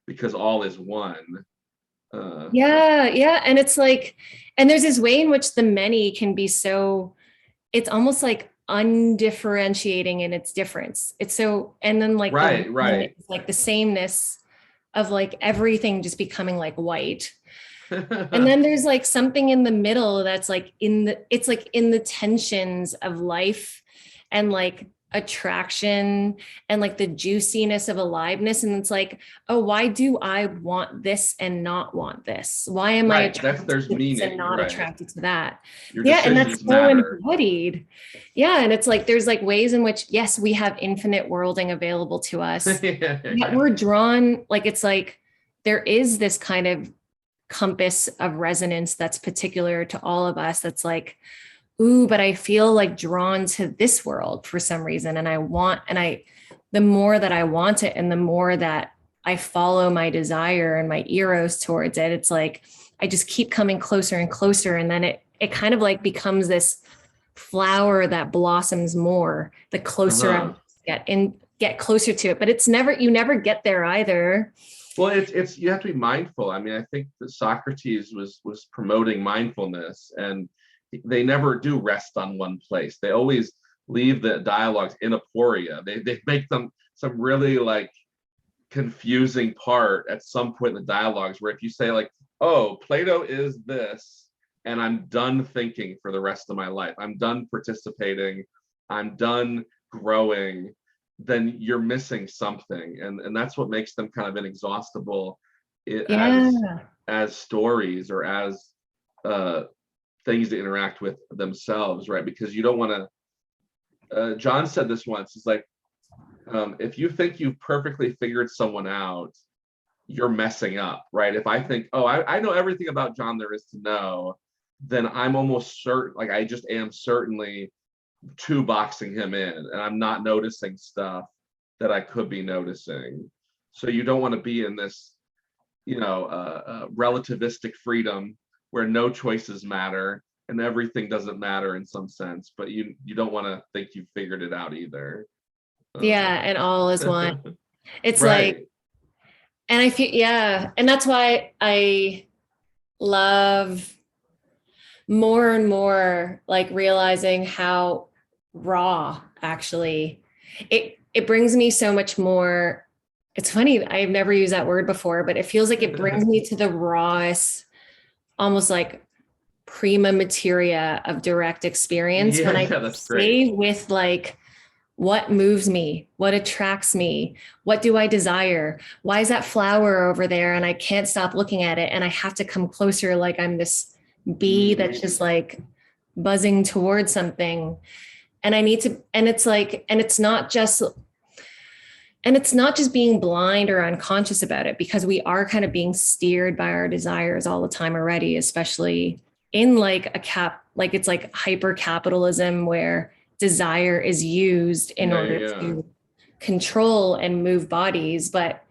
because all is one. And it's like, and there's this way in which the many can be so, it's almost like undifferentiating in its difference. It's so, and then like right, it's like the sameness of like everything just becoming like white. And then there's like something in the middle that's like it's like in the tensions of life and like attraction and like the juiciness of aliveness. And it's like, oh, why do I want this and not want this? Why am I attracted there's to this meaning, and not right. attracted to that? Your Yeah, and that's decisions so matter. embodied. Yeah, and it's like there's like ways in which, yes, we have infinite worlding available to us. Yet we're drawn, like it's like there is this kind of compass of resonance that's particular to all of us that's like, ooh, but I feel like drawn to this world for some reason. And the more that I want it and the more that I follow my desire and my eros towards it, it's like, I just keep coming closer and closer. And then it kind of like becomes this flower that blossoms more, the closer I get closer to it. But you never get there either. Well, it's you have to be mindful. I mean, I think that Socrates was promoting mindfulness, and they never do rest on one place. They always leave the dialogues in aporia. They make them some really like confusing part at some point in the dialogues where if you say like, oh, Plato is this, and I'm done thinking for the rest of my life, I'm done participating, I'm done growing, then you're missing something. And that's what makes them kind of inexhaustible as stories or as things to interact with themselves, right? Because you don't want to, John said this once, it's like, if you think you've perfectly figured someone out, you're messing up, right? If I think, oh, I know everything about John there is to know, then I'm almost certain, like I just am certainly two boxing him in, and I'm not noticing stuff that I could be noticing. So you don't want to be in this, relativistic freedom where no choices matter and everything doesn't matter in some sense, but you don't want to think you've figured it out either. Yeah, and all is one. It's right. like, and I feel, yeah, and that's why I love more and more like realizing how raw actually it brings me so much more. It's funny, I've never used that word before, but it feels like it brings me to the rawest, almost like prima materia of direct experience when I stay with like what moves me, what attracts me, what do I desire, why is that flower over there and I can't stop looking at it and I have to come closer like I'm this bee that's just like buzzing towards something. And I need to, and it's like, and it's not just being blind or unconscious about it, because we are kind of being steered by our desires all the time already, especially in like it's like hyper capitalism where desire is used in order to control and move bodies. But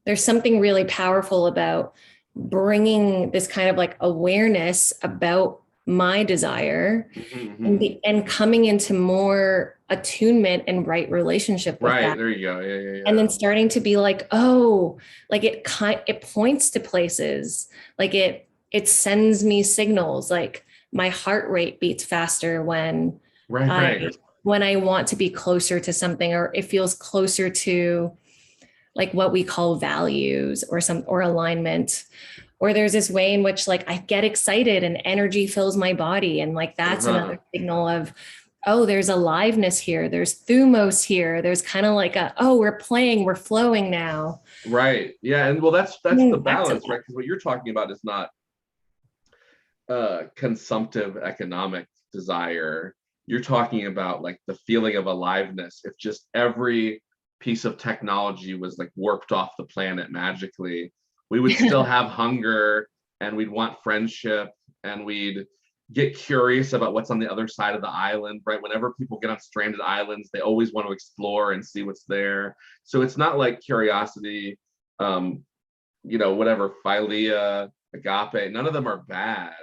there's something really powerful about bringing this kind of like awareness about my desire and coming into more attunement and right relationship with that. There you go. Yeah. And then starting to be like, oh, like it points to places, like it sends me signals, like my heart rate beats faster when when I want to be closer to something, or it feels closer to like what we call values or alignment. Or there's this way in which like I get excited and energy fills my body. And like, that's another signal of, oh, there's aliveness here. There's Thumos here. There's kind of like we're playing, we're flowing now. Right. Yeah. And well, that's the balance, right? Because what you're talking about is not consumptive economic desire. You're talking about like the feeling of aliveness. If just every piece of technology was like warped off the planet magically, we would still have hunger, and we'd want friendship, and we'd get curious about what's on the other side of the island, right? Whenever people get on stranded islands, they always want to explore and see what's there. So it's not like curiosity, whatever, philia, agape, none of them are bad,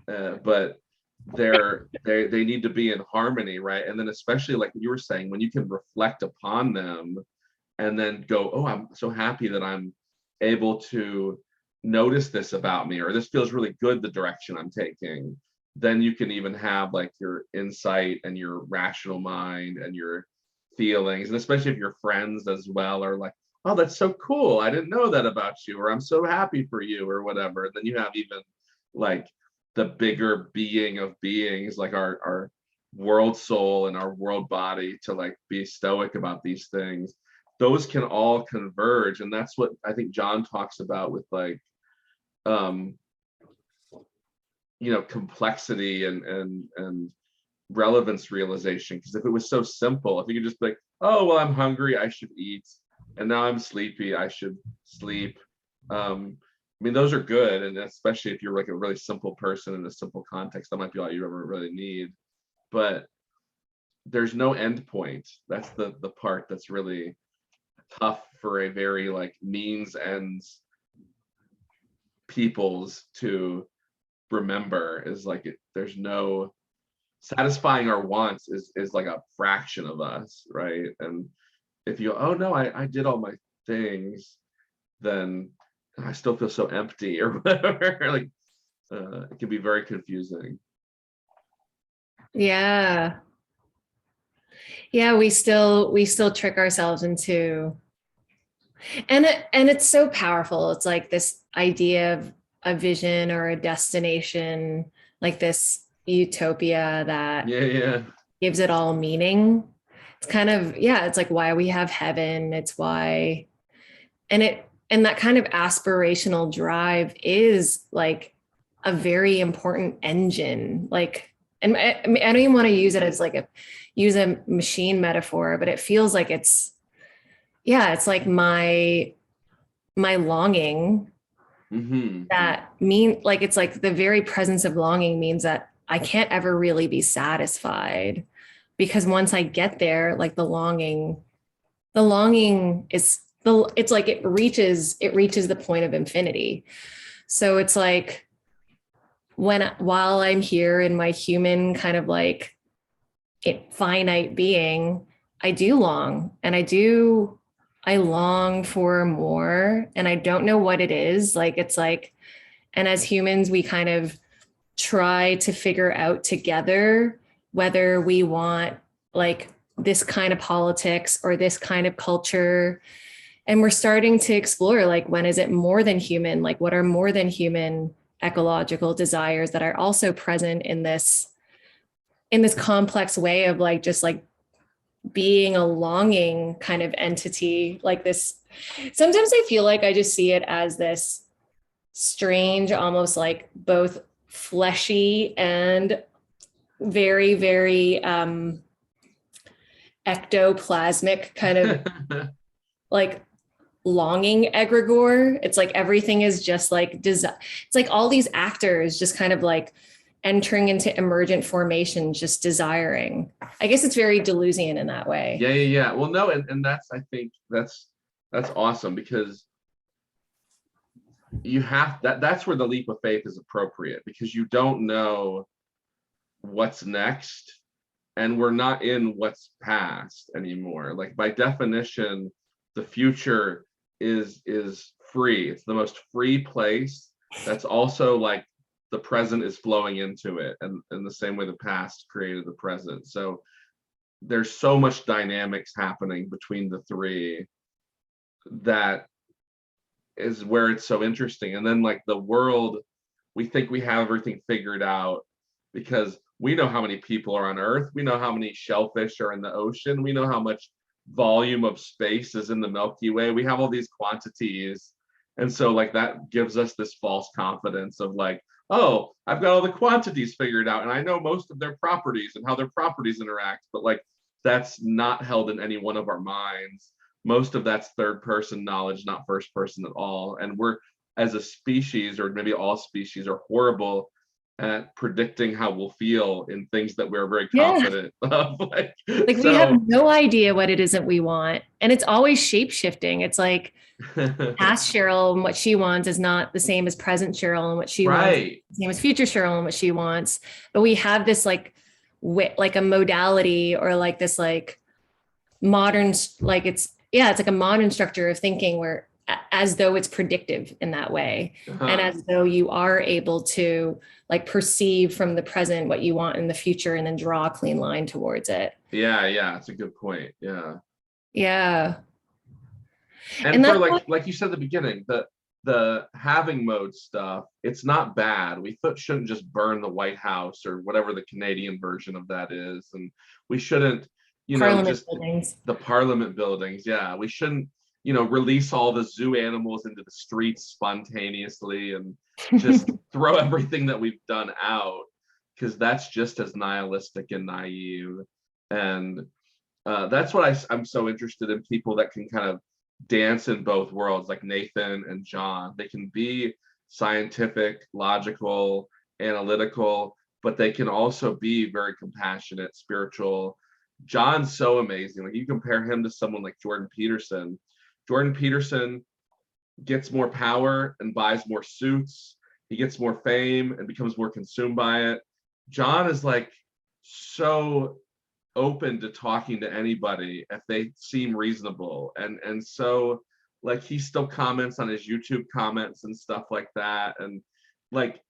but they need to be in harmony, right? And then especially like you were saying, when you can reflect upon them and then go, oh, I'm so happy that I'm able to notice this about me, or this feels really good, the direction I'm taking. then you can even have like your insight and your rational mind and your feelings. And especially if your friends as well are like, oh, that's so cool, I didn't know that about you, or I'm so happy for you, or whatever. Then you have even like the bigger being of beings, like our world soul and our world body, to like be stoic about these things. Those can all converge, and that's what I think John talks about with like complexity and relevance realization. Because if it was so simple, if you could just be like, oh well, I'm hungry, I should eat, and now I'm sleepy, I should sleep. I mean, those are good, and especially if you're like a really simple person in a simple context, that might be all you ever really need. But there's no end point. That's the part that's really tough for a very like means ends peoples to remember, is like there's no satisfying our wants is like a fraction of us, right? And if you, oh no, I did all my things, then I still feel so empty or whatever. Like it can be very confusing. Yeah. Yeah, we still trick ourselves into, and it's so powerful. It's like this idea of a vision or a destination, like this utopia that gives it all meaning. It's kind of, yeah, it's like why we have heaven. It's why, and that kind of aspirational drive is like a very important engine. Like, and I don't even want to use it as like use a machine metaphor, but it feels like it's like my longing, that mean, like, it's like the very presence of longing means that I can't ever really be satisfied, because once I get there, like the longing is it's like it reaches the point of infinity. So it's like while I'm here in my human kind of like finite being, I do long, and I long for more, and I don't know what it is. Like, it's like, and as humans, we kind of try to figure out together whether we want like this kind of politics or this kind of culture. And we're starting to explore, like, when is it more than human? Like, what are more than human ecological desires that are also present in this complex way of like, just like being a longing kind of entity like this. Sometimes I feel like I just see it as this strange, almost like both fleshy and very, very ectoplasmic kind of like longing egregore. It's like everything is just like it's like all these actors just kind of like entering into emergent formation, just desiring. I guess it's very Deleuzian in that way. Yeah. Well, no, and that's, I think that's awesome, because you have that's where the leap of faith is appropriate, because you don't know what's next, and we're not in what's past anymore. Like, by definition, the future is free. It's the most free place. That's also like the present is flowing into it, and in the same way the past created the present. So there's so much dynamics happening between the three, that is where it's so interesting. And then like the world, we think we have everything figured out because we know how many people are on Earth, we know how many shellfish are in the ocean, we know how much volume of space is in the Milky Way, we have all these quantities. And so like that gives us this false confidence of like, oh, I've got all the quantities figured out and I know most of their properties and how their properties interact. But like, that's not held in any one of our minds. Most of that's third person knowledge, not first person at all. And we're, as a species, or maybe all species, are horrible at predicting how we'll feel in things that we're very confident of. Like so, we have no idea what it is that we want. And it's always shape shifting. It's like past Cheryl and what she wants is not the same as present Cheryl and what she wants, the same as future Cheryl and what she wants. But we have this like a modality, or like this like modern, like it's like a modern structure of thinking where as though it's predictive in that way. And as though you are able to like perceive from the present what you want in the future and then draw a clean line towards it. Yeah, it's a good point. Yeah. And for like you said at the beginning, the having mode stuff, it's not bad. We shouldn't just burn the White House or whatever the Canadian version of that is, and we shouldn't, buildings. The Parliament buildings. Yeah, we shouldn't, release all the zoo animals into the streets spontaneously and just throw everything that we've done out, because that's just as nihilistic and naive. And that's what I'm so interested in, people that can kind of dance in both worlds, like Nathan and John. They can be scientific, logical, analytical, but they can also be very compassionate, spiritual. John's so amazing. Like, you compare him to someone like Jordan Peterson. Jordan Peterson gets more power and buys more suits. He gets more fame and becomes more consumed by it. John is like so open to talking to anybody if they seem reasonable, and so like he still comments on his YouTube comments and stuff like that. And like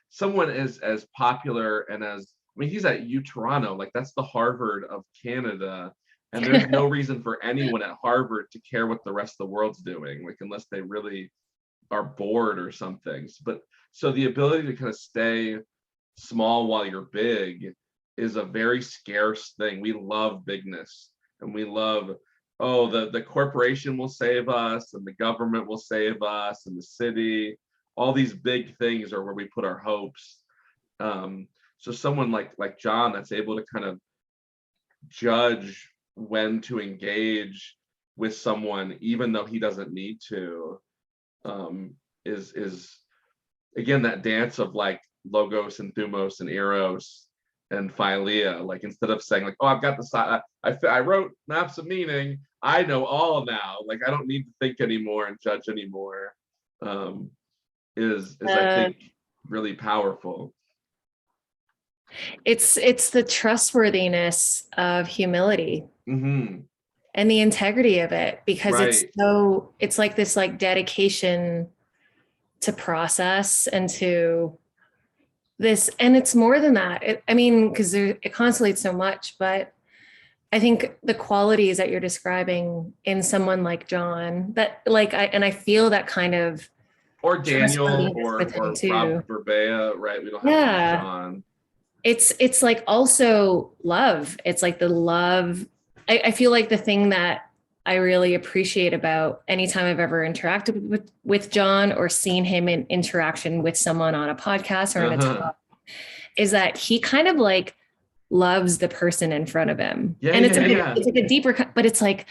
someone as popular and he's at Toronto, like that's the Harvard of Canada, and there's no reason for anyone at Harvard to care what the rest of the world's doing, like unless they really are bored or something. But so the ability to kind of stay small while you're big is a very scarce thing. We love bigness, and we love, the corporation will save us, and the government will save us, and the city. All these big things are where we put our hopes. So someone like John, that's able to kind of judge when to engage with someone, even though he doesn't need to, is again that dance of like logos and thumos and eros and philia. Like, instead of saying like, I've got the side, I wrote maps of meaning, I know all now, like I don't need to think anymore and judge anymore, is I think really powerful. It's the trustworthiness of humility. And the integrity of it, because it's like this like dedication to process and to this. And it's more than that. Because it constellates so much, but I think the qualities that you're describing in someone like John, that like I feel that kind of, or Daniel or Rob Berbea, right? We don't have John. It's like also love. It's like the love. I feel like the thing that I really appreciate about anytime I've ever interacted with John or seen him in interaction with someone on a podcast or in a talk is that he kind of like loves the person in front of him. It's like a deeper, but it's like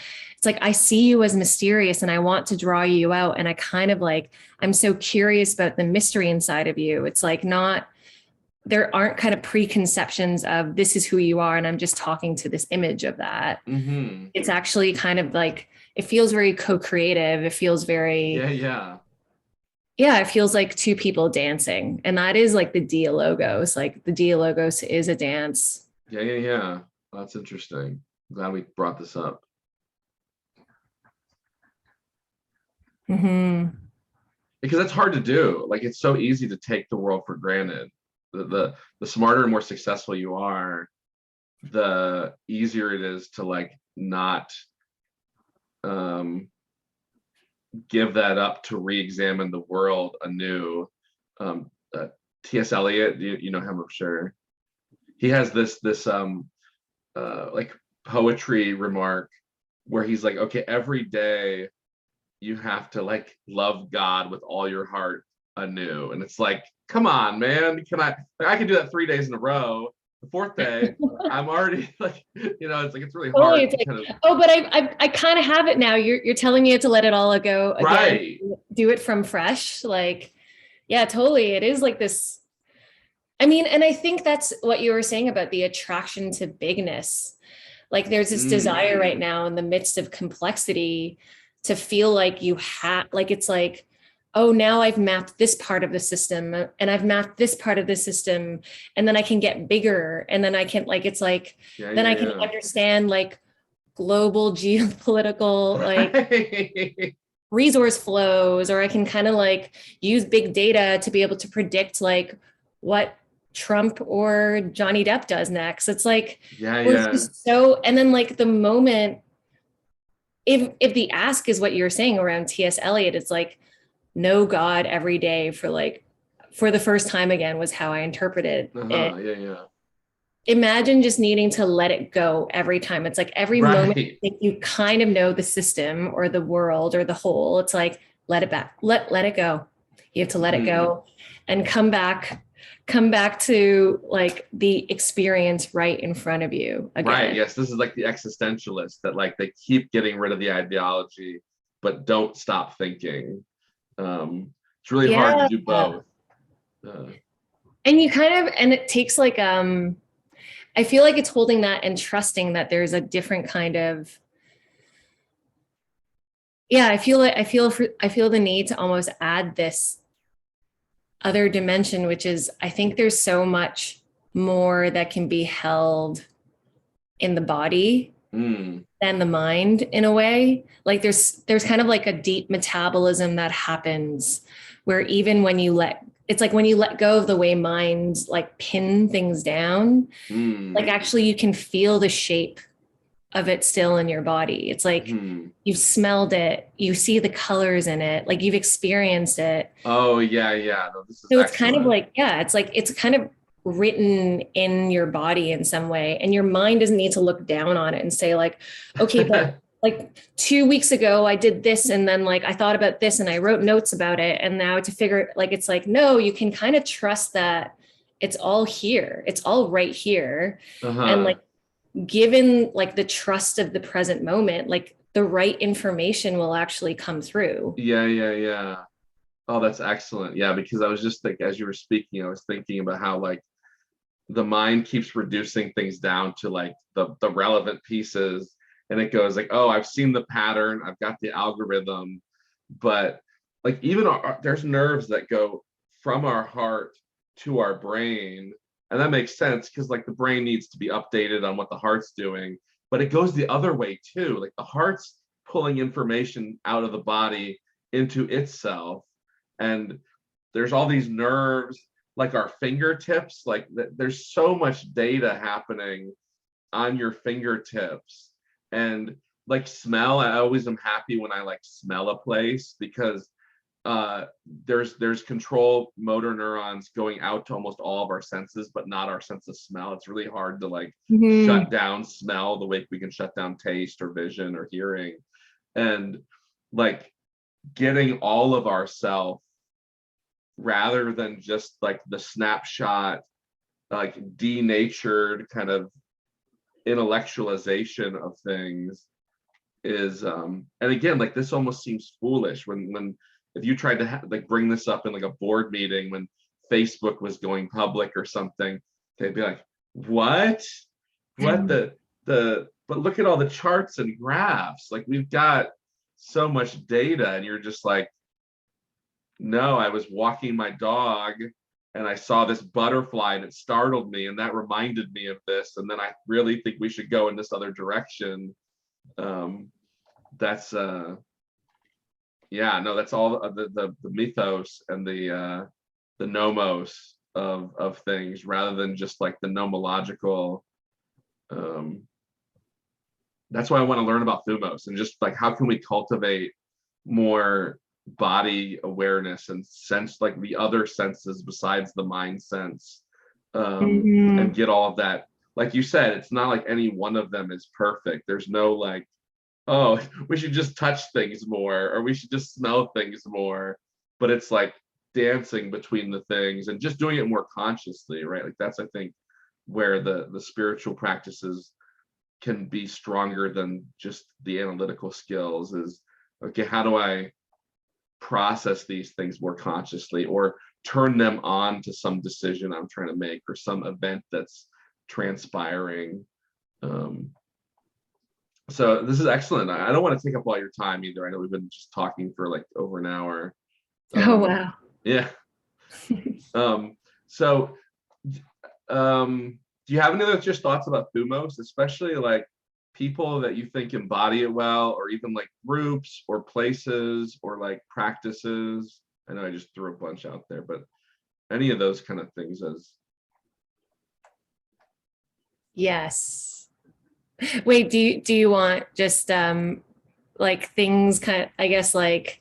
I see you as mysterious and I want to draw you out. And I kind of like, I'm so curious about the mystery inside of you. It's like there aren't kind of preconceptions of this is who you are, and I'm just talking to this image of that. It's actually kind of like, it feels very co-creative. It feels very, it feels like two people dancing. And that is like the dialogos. Like the dialogos is a dance. Yeah. That's interesting. I'm glad we brought this up. Because it's hard to do. Like, it's so easy to take the world for granted. The smarter and more successful you are, the easier it is to like not give that up to re-examine the world anew. T.S. Eliot, you know him, I'm sure. He has this like poetry remark where he's like, okay, every day you have to like love God with all your heart anew. And it's like, come on, man, I can do that 3 days in a row. The fourth day, I'm already like, it's like, it's really hard. It's like, but I kind of have it now. You're telling me to let it all go again, right? Do it from fresh. Like, yeah, totally. It is like this. And I think that's what you were saying about the attraction to bigness. Like, there's this desire right now in the midst of complexity to feel like you have, like, it's like, oh, now I've mapped this part of the system and I've mapped this part of the system, and then I can get bigger. And then I can like, it's like, I can understand like global geopolitical, like resource flows, or I can kind of like use big data to be able to predict like what Trump or Johnny Depp does next. It's like, it's just so, and then like the moment, if the ask is what you're saying around T.S. Eliot, it's like, know God every day for like, for the first time again was how I interpreted it. Imagine just needing to let it go every time. It's like every moment you kind of know the system or the world or the whole, it's like, let it back, let it go. You have to let it go and come back to like the experience right in front of you again. Right. Yes. This is like the existentialist that like they keep getting rid of the ideology, but don't stop thinking. It's really hard to do both. And you kind of, and it takes like, I feel like it's holding that and trusting that there's a different kind of, I feel the need to almost add this other dimension, which is, I think there's so much more that can be held in the body than the mind in a way. Like there's kind of like a deep metabolism that happens where even when you it's like when you let go of the way minds like pin things down, like actually you can feel the shape of it still in your body. It's like you've smelled it, you see the colors in it, like you've experienced it. Oh yeah. No, this is so it's kind of like, it's like, it's kind of written in your body in some way. And your mind doesn't need to look down on it and say like, okay, but like 2 weeks ago I did this. And then like, I thought about this and I wrote notes about it. And now to figure like, it's like, no, you can kind of trust that it's all here. It's all right here. And like, given like the trust of the present moment, like the right information will actually come through. Yeah. Oh, that's excellent. Yeah, because I was just like, as you were speaking, I was thinking about how like the mind keeps reducing things down to like the relevant pieces, and it goes like, oh, I've seen the pattern, I've got the algorithm, but like even there's nerves that go from our heart to our brain, and that makes sense because like the brain needs to be updated on what the heart's doing, but it goes the other way too. Like the heart's pulling information out of the body into itself, and there's all these nerves like our fingertips, like there's so much data happening on your fingertips. And like smell, I always am happy when I like smell a place because there's control motor neurons going out to almost all of our senses, but not our sense of smell. It's really hard to like shut down smell the way we can shut down taste or vision or hearing. And like getting all of ourself rather than just like the snapshot, like denatured kind of intellectualization of things is and again, like this almost seems foolish when if you tried to like bring this up in like a board meeting when Facebook was going public or something, they'd be like, what the but look at all the charts and graphs, like we've got so much data. And you're just like, no, I was walking my dog and I saw this butterfly and it startled me and that reminded me of this, and then I really think we should go in this other direction. That's that's all the mythos and the nomos of things, rather than just like the nomological. That's why I want to learn about Thumos and just like how can we cultivate more body awareness and sense like the other senses besides the mind sense, and get all of that. Like you said, it's not like any one of them is perfect. There's no like, oh, we should just touch things more or we should just smell things more, but it's like dancing between the things and just doing it more consciously, right? Like that's, I think, where the spiritual practices can be stronger than just the analytical skills. Is okay, how do I process these things more consciously or turn them on to some decision I'm trying to make or some event that's transpiring. So this is excellent. I don't want to take up all your time either. I know we've been just talking for like over an hour. Oh wow. Yeah. So do you have any other just thoughts about Thumos, especially like people that you think embody it well, or even like groups or places or like practices? I know I just threw a bunch out there, but any of those kind of things as. Yes. Wait, do you want just like things kind of, I guess, like,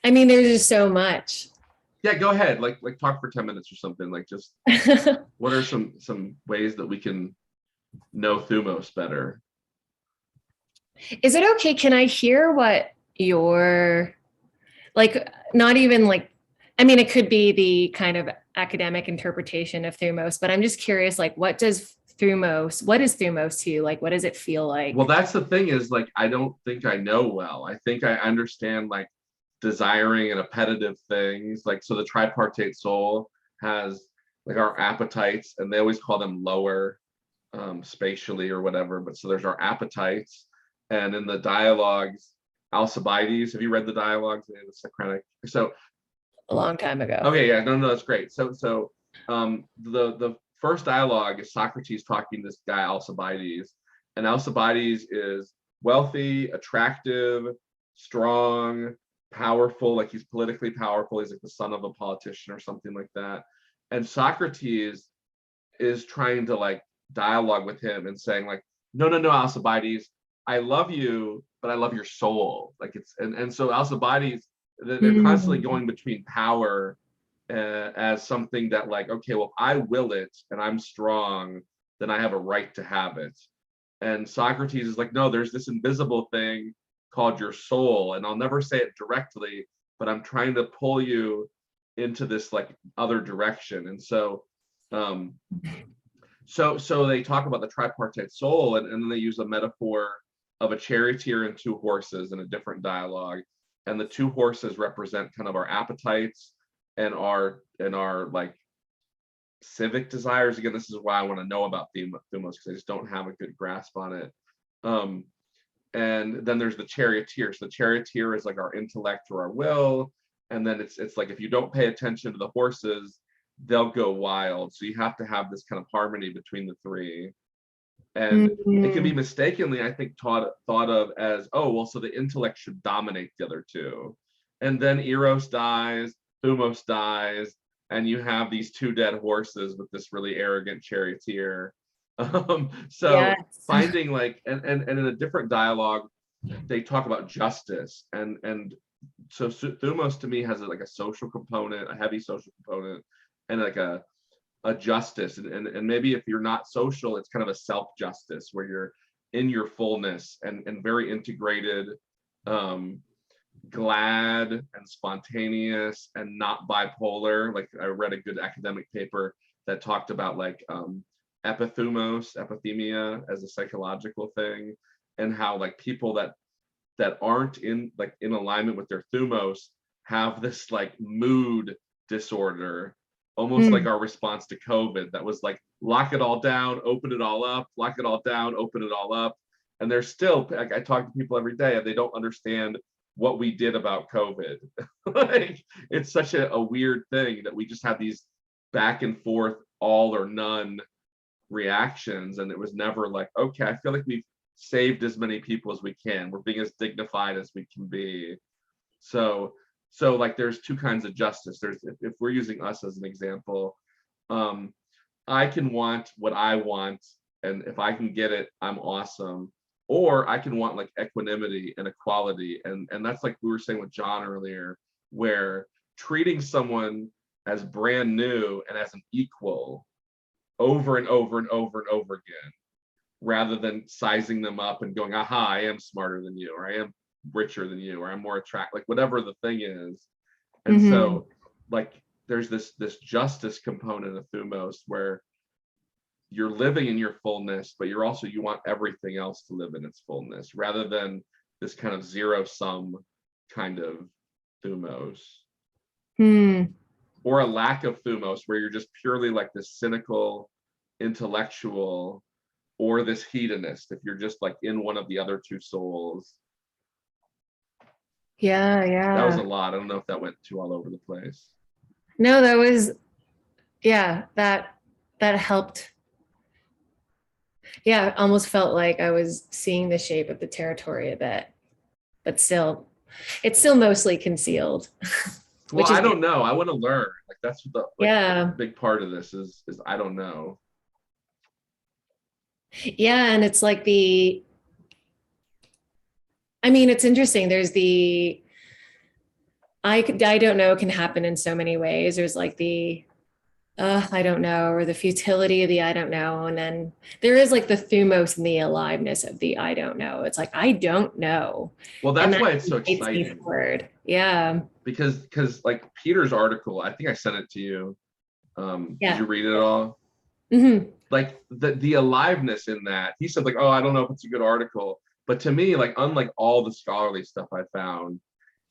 I mean, there's just so much. Yeah, go ahead. Like talk for 10 minutes or something. Like just what are some ways that we can know Thumos better? Is it okay? Can I hear what your, like, not even like, I mean, it could be the kind of academic interpretation of Thumos, but I'm just curious, like, what is Thumos to you? Like, what does it feel like? Well, that's the thing is like, I don't think I know well. I think I understand like desiring and appetitive things. Like, so the tripartite soul has like our appetites, and they always call them lower spatially or whatever. But so there's our appetites. And in the dialogues, Alcibiades, have you read the dialogues? The Socratic. So A long time ago. okay, yeah, no, that's great. So the first dialogue is Socrates talking to this guy Alcibiades, and Alcibiades is wealthy, attractive, strong, powerful, like he's politically powerful. He's like the son of a politician or something like that. And Socrates is trying to like dialogue with him and saying like, no, Alcibiades, I love you, but I love your soul. Like it's and so Alcibiades, they're constantly going between power as something that like, okay, well, if I will it and I'm strong, then I have a right to have it. And Socrates is like, no, there's this invisible thing called your soul, and I'll never say it directly, but I'm trying to pull you into this like other direction. And so so they talk about the tripartite soul, and then they use a metaphor of a charioteer and two horses in a different dialogue. And the two horses represent kind of our appetites and our like civic desires. Again, this is why I want to know about Thumos, because I just don't have a good grasp on it. And then there's the charioteer. So the charioteer is like our intellect or our will. And then it's like, if you don't pay attention to the horses, they'll go wild. So you have to have this kind of harmony between the three. And it can be mistakenly, I think, thought of as, oh, well, so the intellect should dominate the other two. And then Eros dies, Thumos dies, and you have these two dead horses with this really arrogant charioteer. So yes. Finding like, and in a different dialogue, they talk about justice. And so Thumos to me has like a social component, a heavy social component, and like a justice, and maybe if you're not social, it's kind of a self-justice where you're in your fullness and very integrated, glad and spontaneous and not bipolar. Like I read a good academic paper that talked about like epithemia as a psychological thing, and how like people that aren't in alignment with their thumos have this like mood disorder, almost like our response to COVID, that was like, lock it all down, open it all up, lock it all down, open it all up. And they're still, like, I talk to people every day and they don't understand what we did about COVID. Like, it's such a weird thing that we just have these back and forth, all or none reactions. And it was never like, okay, I feel like we've saved as many people as we can. We're being as dignified as we can be. So like there's two kinds of justice. There's, if we're using us as an example, I can want what I want, and if I can get it, I'm awesome. Or I can want like equanimity and equality, and that's like we were saying with John earlier, where treating someone as brand new and as an equal over and over and over and over again, rather than sizing them up and going, aha, I am smarter than you, or I am richer than you, or I'm more attractive, like whatever the thing is. And so like there's this justice component of Thumos where you're living in your fullness, but you want everything else to live in its fullness, rather than this kind of zero sum kind of Thumos. Or a lack of Thumos where you're just purely like this cynical intellectual, or this hedonist, if you're just like in one of the other two souls. Yeah. That was a lot. I don't know if that went too all over the place. No, that was, yeah, that helped Yeah, it almost felt like I was seeing the shape of the territory a bit, but still, it's still mostly concealed. Well, Which is I good. don't know. I want to learn. Like that's what the like Yeah. big part of this is I don't know. Yeah. And it's like I mean, it's interesting. There's I don't know can happen in so many ways. There's like I don't know, or the futility of the I don't know. And then there is like the thumos and the aliveness of the I don't know. It's like, I don't know. Well, And that's that why it's so excites me exciting. forward. Yeah. Because like Peter's article, I think I sent it to you. Did Yeah. you read it at all? Mm-hmm. Like the aliveness in that. He said, like, oh, I don't know if it's a good article. But to me, like, unlike all the scholarly stuff I found,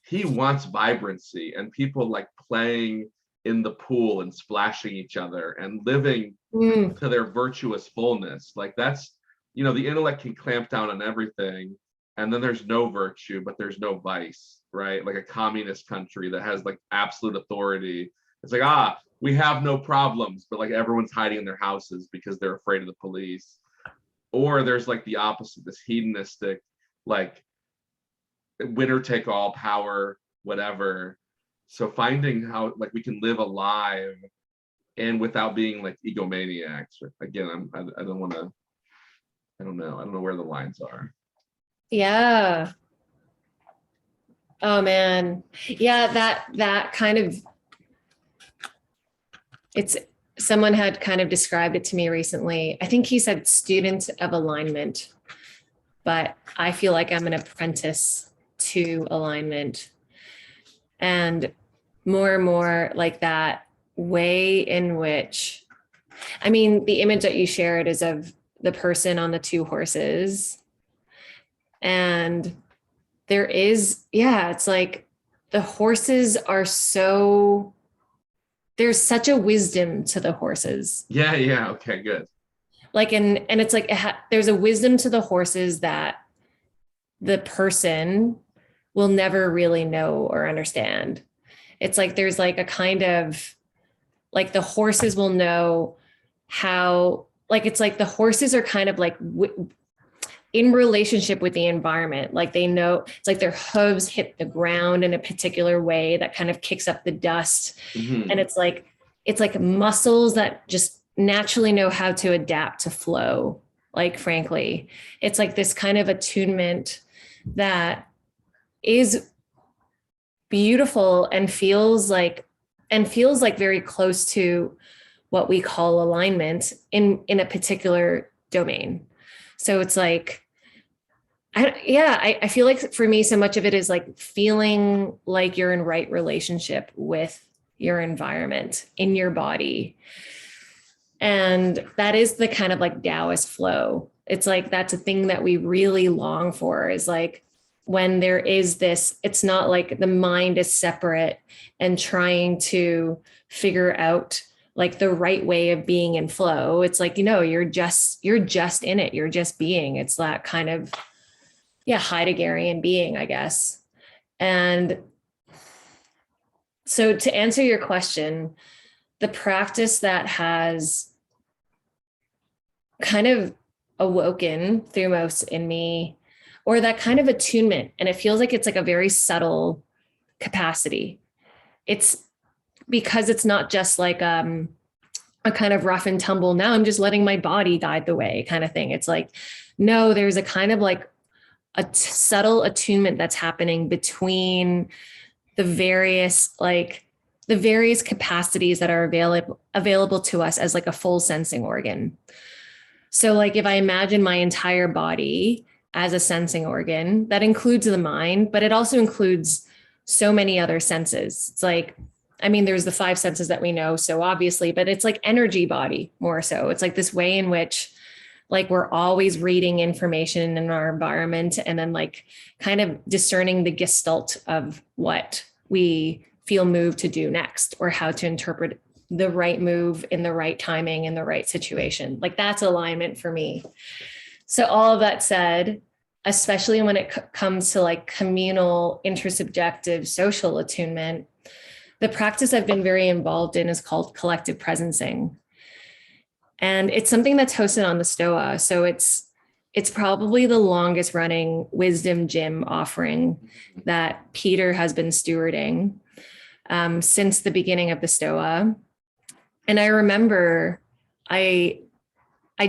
he wants vibrancy and people like playing in the pool and splashing each other and living Mm. to their virtuous fullness. Like that's, the intellect can clamp down on everything, and then there's no virtue, but there's no vice, right? Like a communist country that has like absolute authority. It's like, we have no problems, but like everyone's hiding in their houses because they're afraid of the police. Or there's like the opposite, this hedonistic, like winner take all power, whatever. So finding how like we can live alive and without being like egomaniacs. Again, I don't want to. I don't know where the lines are. Yeah. Oh man. Yeah, that kind of it's someone had kind of described it to me recently. I think he said student of alignment, but I feel like I'm an apprentice to alignment. And more like that way in which, I mean, the image that you shared is of the person on the two horses. And there is, yeah, it's like the horses are so, there's such a wisdom to the horses. Yeah. Okay, good. Like, and it's like, there's a wisdom to the horses that the person will never really know or understand. It's like, there's like a kind of, like the horses will know how, like, it's like the horses are kind of like in relationship with the environment. Like they know, it's like their hooves hit the ground in a particular way that kind of kicks up the dust. Mm-hmm. And it's like muscles that just naturally know how to adapt to flow. Like, frankly, it's like this kind of attunement that is beautiful and feels like very close to what we call alignment in a particular domain. So it's like, I feel like for me, so much of it is like feeling like you're in right relationship with your environment in your body. And that is the kind of like Taoist flow. It's like, that's a thing that we really long for, is like when there is this, it's not like the mind is separate and trying to figure out like the right way of being in flow. It's like, you're just in it. You're just being. It's that kind of, Heideggerian being, I guess. And so to answer your question, the practice that has kind of awoken Thumos in me, or that kind of attunement, and it feels like it's like a very subtle capacity. It's because it's not just like a kind of rough and tumble, now I'm just letting my body guide the way kind of thing. It's like, no, there's a kind of like a subtle attunement that's happening between the various capacities that are available to us as like a full sensing organ. So like if I imagine my entire body as a sensing organ, that includes the mind, but it also includes so many other senses. It's like, I mean, there's the five senses that we know, so obviously, but it's like energy body more so. It's like this way in which like we're always reading information in our environment and then like kind of discerning the gestalt of what we feel moved to do next, or how to interpret the right move in the right timing in the right situation. Like that's alignment for me. So all of that said, especially when it comes to like communal, intersubjective, social attunement, the practice I've been very involved in is called collective presencing. And it's something that's hosted on the Stoa. So it's probably the longest running wisdom gym offering that Peter has been stewarding since the beginning of the Stoa. And I remember I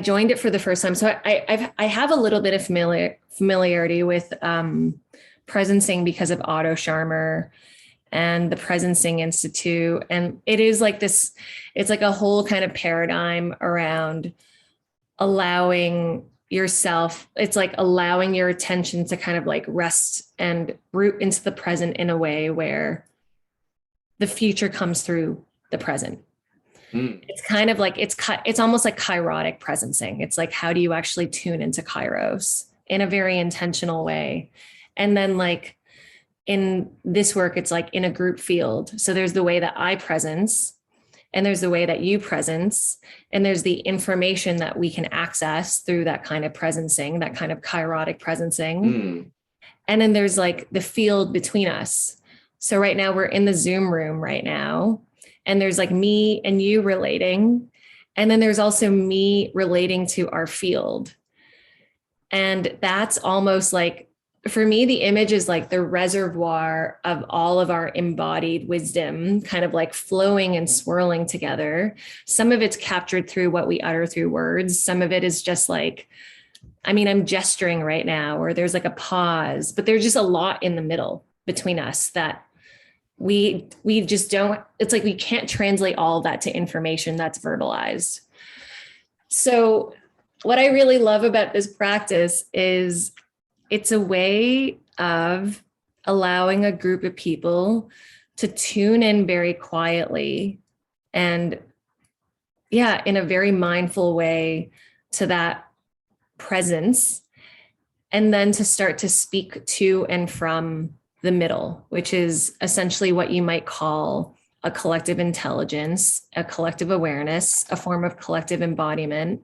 joined it for the first time. So I have a little bit of familiarity with presencing because of Otto Scharmer and the Presencing Institute. And it is like this, it's like a whole kind of paradigm around allowing yourself, it's like allowing your attention to kind of like rest and root into the present in a way where the future comes through the present. It's kind of like, it's almost like kairotic presencing. It's like, how do you actually tune into kairos in a very intentional way? And then like in this work, it's like in a group field. So there's the way that I presence, and there's the way that you presence, and there's the information that we can access through that kind of presencing, that kind of kairotic presencing. And then there's like the field between us. So right now we're in the Zoom room right now, and there's like me and you relating. And then there's also me relating to our field. And that's almost like, for me, the image is like the reservoir of all of our embodied wisdom kind of like flowing and swirling together. Some of it's captured through what we utter through words. Some of it is just like, I mean, I'm gesturing right now, or there's like a pause, but there's just a lot in the middle between us that we just don't, it's like we can't translate all of that to information that's verbalized. So what I really love about this practice is it's a way of allowing a group of people to tune in very quietly and, yeah, in a very mindful way to that presence, and then to start to speak to and from the middle, which is essentially what you might call a collective intelligence, a collective awareness, a form of collective embodiment.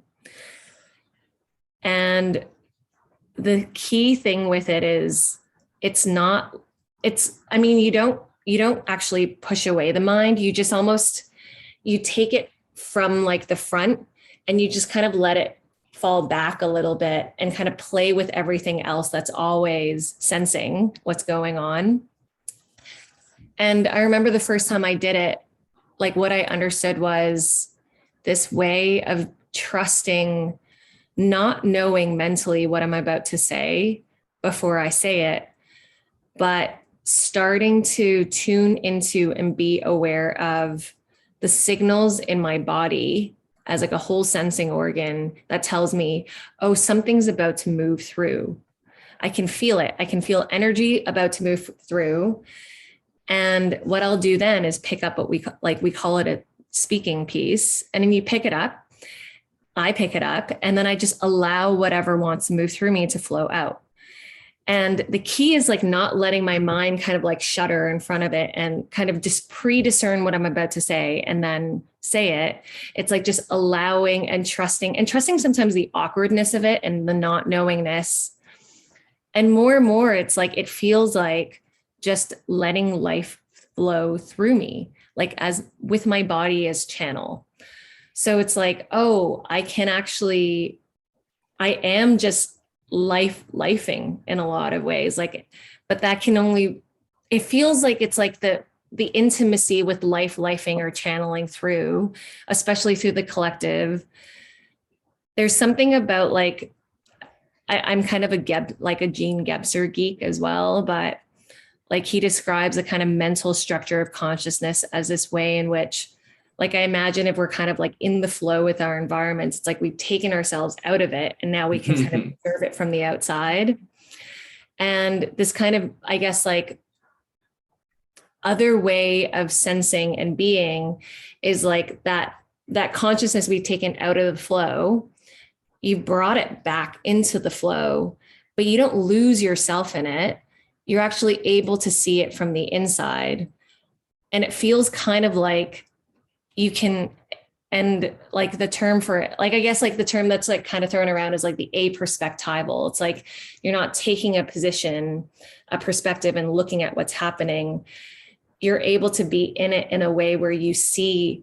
And the key thing with it is I mean, you don't actually push away the mind. You just you take it from like the front and you just kind of let it fall back a little bit and kind of play with everything else that's always sensing what's going on. And I remember the first time I did it, like what I understood was this way of trusting, not knowing mentally what I'm about to say before I say it, but starting to tune into and be aware of the signals in my body as like a whole sensing organ that tells me, oh, something's about to move through. I can feel it. I can feel energy about to move through. And what I'll do then is pick up what we call it a speaking piece. And then you pick it up, I pick it up, and then I just allow whatever wants to move through me to flow out. And the key is like not letting my mind kind of like shudder in front of it and kind of just pre-discern what I'm about to say and then say it. It's like just allowing and trusting sometimes the awkwardness of it and the not knowingness. And more, it's like, it feels like just letting life flow through me, like as with my body as channel. So it's like, oh, I am just lifing in a lot of ways, like, but that can only, it feels like it's like the intimacy with lifing or channeling through, especially through the collective. There's something about like, I'm kind of a Gene Gebser geek as well, but like he describes a kind of mental structure of consciousness as this way in which, like, I imagine if we're kind of like in the flow with our environments, it's like we've taken ourselves out of it and now we can kind of observe it from the outside. And this kind of, I guess, like other way of sensing and being is like that consciousness we've taken out of the flow, you brought it back into the flow, but you don't lose yourself in it. You're actually able to see it from the inside. And it feels kind of like you can, and like the term for it, like, I guess like the term that's like kind of thrown around is like the aperspectival. It's like, you're not taking a position, a perspective and looking at what's happening. You're able to be in it in a way where you see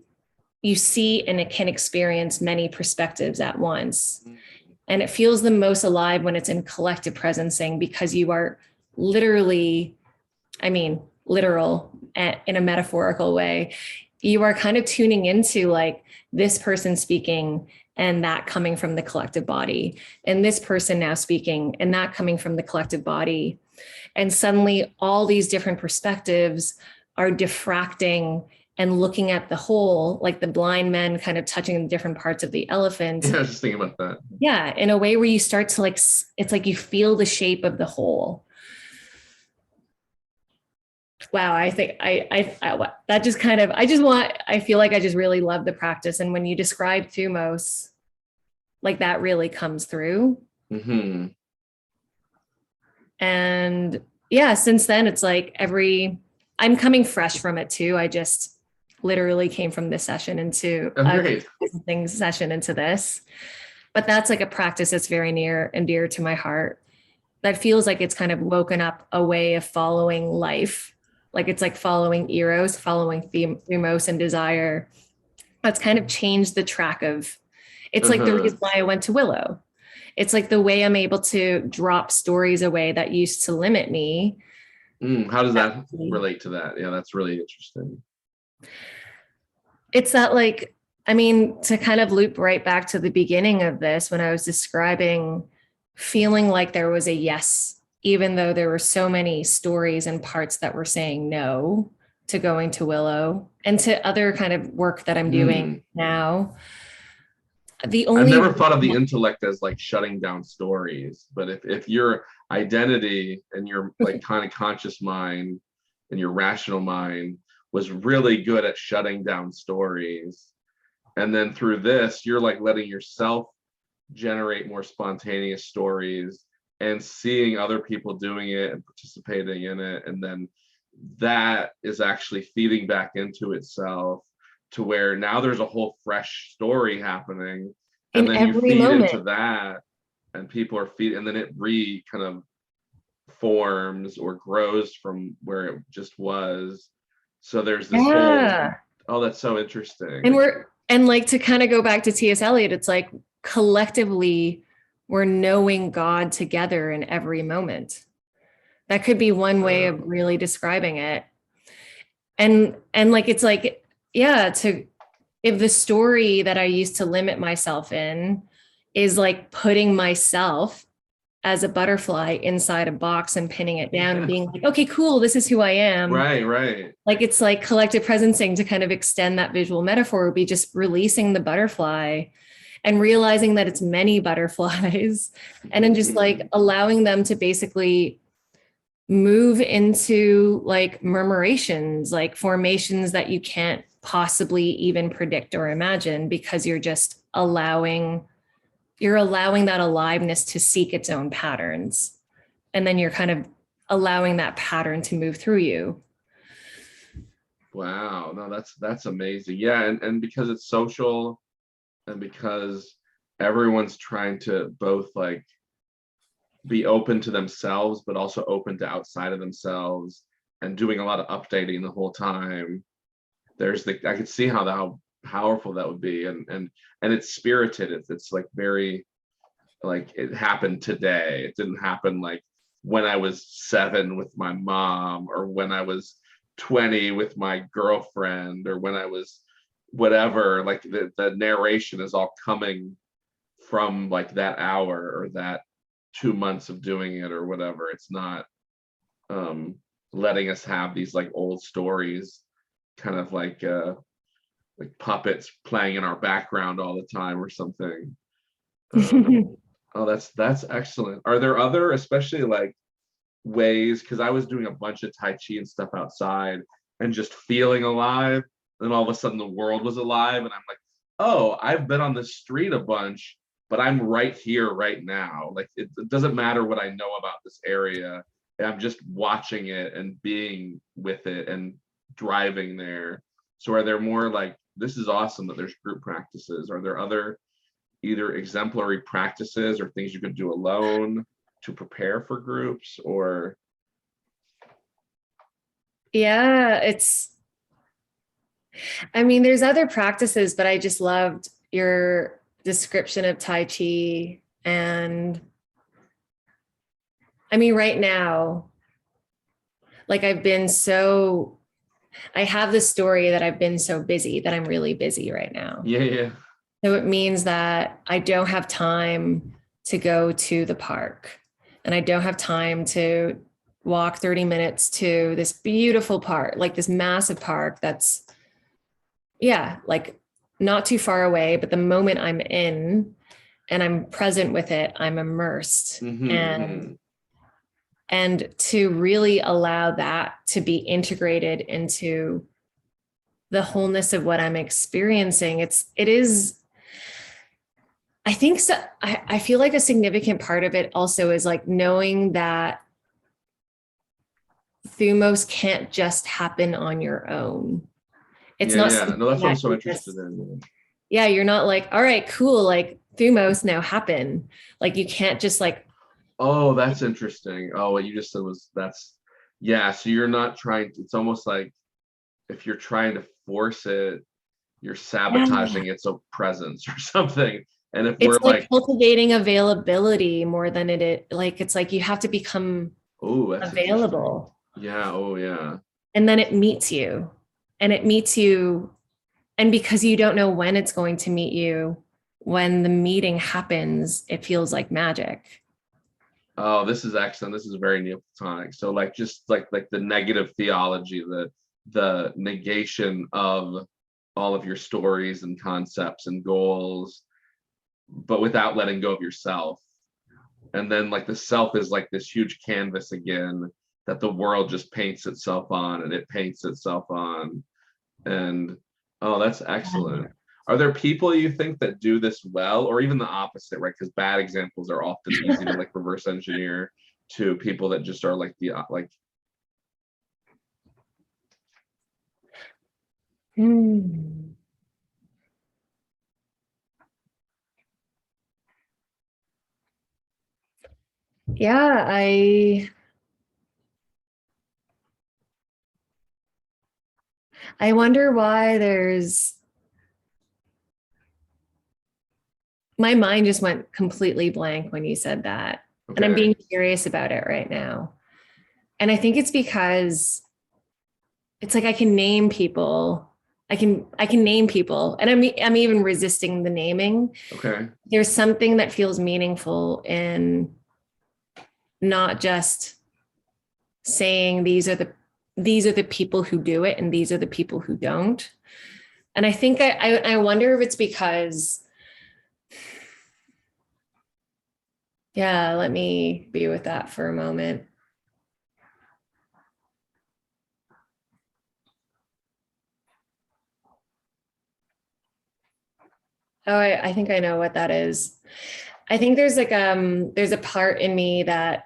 you see and it can experience many perspectives at once. And it feels the most alive when it's in collective presencing, because you are literally, I mean, literal in a metaphorical way, you are kind of tuning into like this person speaking and that coming from the collective body, and this person now speaking and that coming from the collective body. And suddenly all these different perspectives are diffracting and looking at the whole, like the blind men kind of touching the different parts of the elephant. Yeah, I was just thinking about that. Yeah, in a way where you start to like, it's like you feel the shape of the whole. Wow, I think I that just kind of, I feel like I just really love the practice. And when you describe Thumos, like that really comes through. Mm-hmm. And yeah, since then it's like I'm coming fresh from it too. I just literally came from this session into a session into this. But that's like a practice that's very near and dear to my heart. That feels like it's kind of woken up a way of following life. Like it's like following Eros, following Thumos and desire. That's kind of changed the track of, it's like the reason why I went to Willow. It's like the way I'm able to drop stories away that used to limit me. How does that relate to that? Yeah, that's really interesting. It's that like, I mean, to kind of loop right back to the beginning of this, when I was describing feeling like there was a yes, even though there were so many stories and parts that were saying no to going to Willow and to other kind of work that I'm doing now. I've never thought of the intellect as like shutting down stories, but if your identity and your like kind of conscious mind and your rational mind was really good at shutting down stories, and then through this you're like letting yourself generate more spontaneous stories and seeing other people doing it and participating in it, and then that is actually feeding back into itself to where now there's a whole fresh story happening, and then you feed into that and people are feeding, and then it kind of forms or grows from where it just was. So there's this whole, oh, that's so interesting. And like to kind of go back to T.S. Eliot, it's like collectively we're knowing God together in every moment. That could be one way of really describing it. And like, it's like, yeah, if the story that I used to limit myself in is like putting myself as a butterfly inside a box and pinning it down and being like, okay, cool, this is who I am. Right. Like it's like collective presencing, to kind of extend that visual metaphor, would be just releasing the butterfly and realizing that it's many butterflies, and then just like allowing them to basically move into like murmurations, like formations that you can't possibly even predict or imagine, because you're just allowing that aliveness to seek its own patterns. And then you're kind of allowing that pattern to move through you. Wow, no, that's amazing. Yeah, and because it's social, and because everyone's trying to both like be open to themselves, but also open to outside of themselves, and doing a lot of updating the whole time. I could see how powerful that would be, and it's spirited. It's like very, like it happened today. It didn't happen like when I was 7 with my mom, or when I was 20 with my girlfriend, or when I was whatever. Like the narration is all coming from like that hour or that 2 months of doing it or whatever. It's not letting us have these like old stories, kind of like puppets playing in our background all the time or something. Oh, that's excellent. Are there other, especially like ways, because I was doing a bunch of Tai Chi and stuff outside and just feeling alive, and then all of a sudden the world was alive, and I'm like, oh, I've been on the street a bunch, but I'm right here right now. Like it doesn't matter what I know about this area. I'm just watching it and being with it and driving there. So are there more like, this is awesome that there's group practices. Are there other either exemplary practices or things you could do alone to prepare for groups? Or yeah, I mean, there's other practices, but I just loved your description of Tai Chi. And I mean, right now, like I have this story that I've been so busy that I'm really busy right now. Yeah. So it means that I don't have time to go to the park, and I don't have time to walk 30 minutes to this beautiful park, like this massive park that's, yeah, like not too far away, but the moment I'm in and I'm present with it, I'm immersed. And to really allow that to be integrated into the wholeness of what I'm experiencing, it is, I think so. I feel like a significant part of it also is like knowing that Thumos can't just happen on your own. It's not. Yeah. No, that's what I'm so interested in. Yeah, you're not like, all right, cool, like Thumos now happen. Like you can't just like. Oh, that's interesting. Oh, what you just said yeah. So you're not trying to, it's almost like if you're trying to force it, you're sabotaging its presence or something. And if it's we're like cultivating availability more than like, it's like you have to become available. Yeah. Oh, yeah. And then it meets you. And because you don't know when it's going to meet you, when the meeting happens, it feels like magic. Oh, this is excellent. This is very Neoplatonic. So like just like the negative theology, the negation of all of your stories and concepts and goals, but without letting go of yourself. And then like the self is like this huge canvas again that the world just paints itself on, and it paints itself on. And oh, that's excellent. Are there people you think that do this well, or even the opposite, right? Because bad examples are often easy to like reverse engineer to people that just are like Yeah, I wonder why my mind just went completely blank when you said that. Okay. And I'm being curious about it right now. And I think it's because it's like I can name people. I can name people, and I'm even resisting the naming. Okay. There's something that feels meaningful in not just saying these are the people who do it and these are the people who don't. And I think I wonder if it's because, yeah, let me be with that for a moment. Oh, I think I know what that is. I think there's like there's a part in me that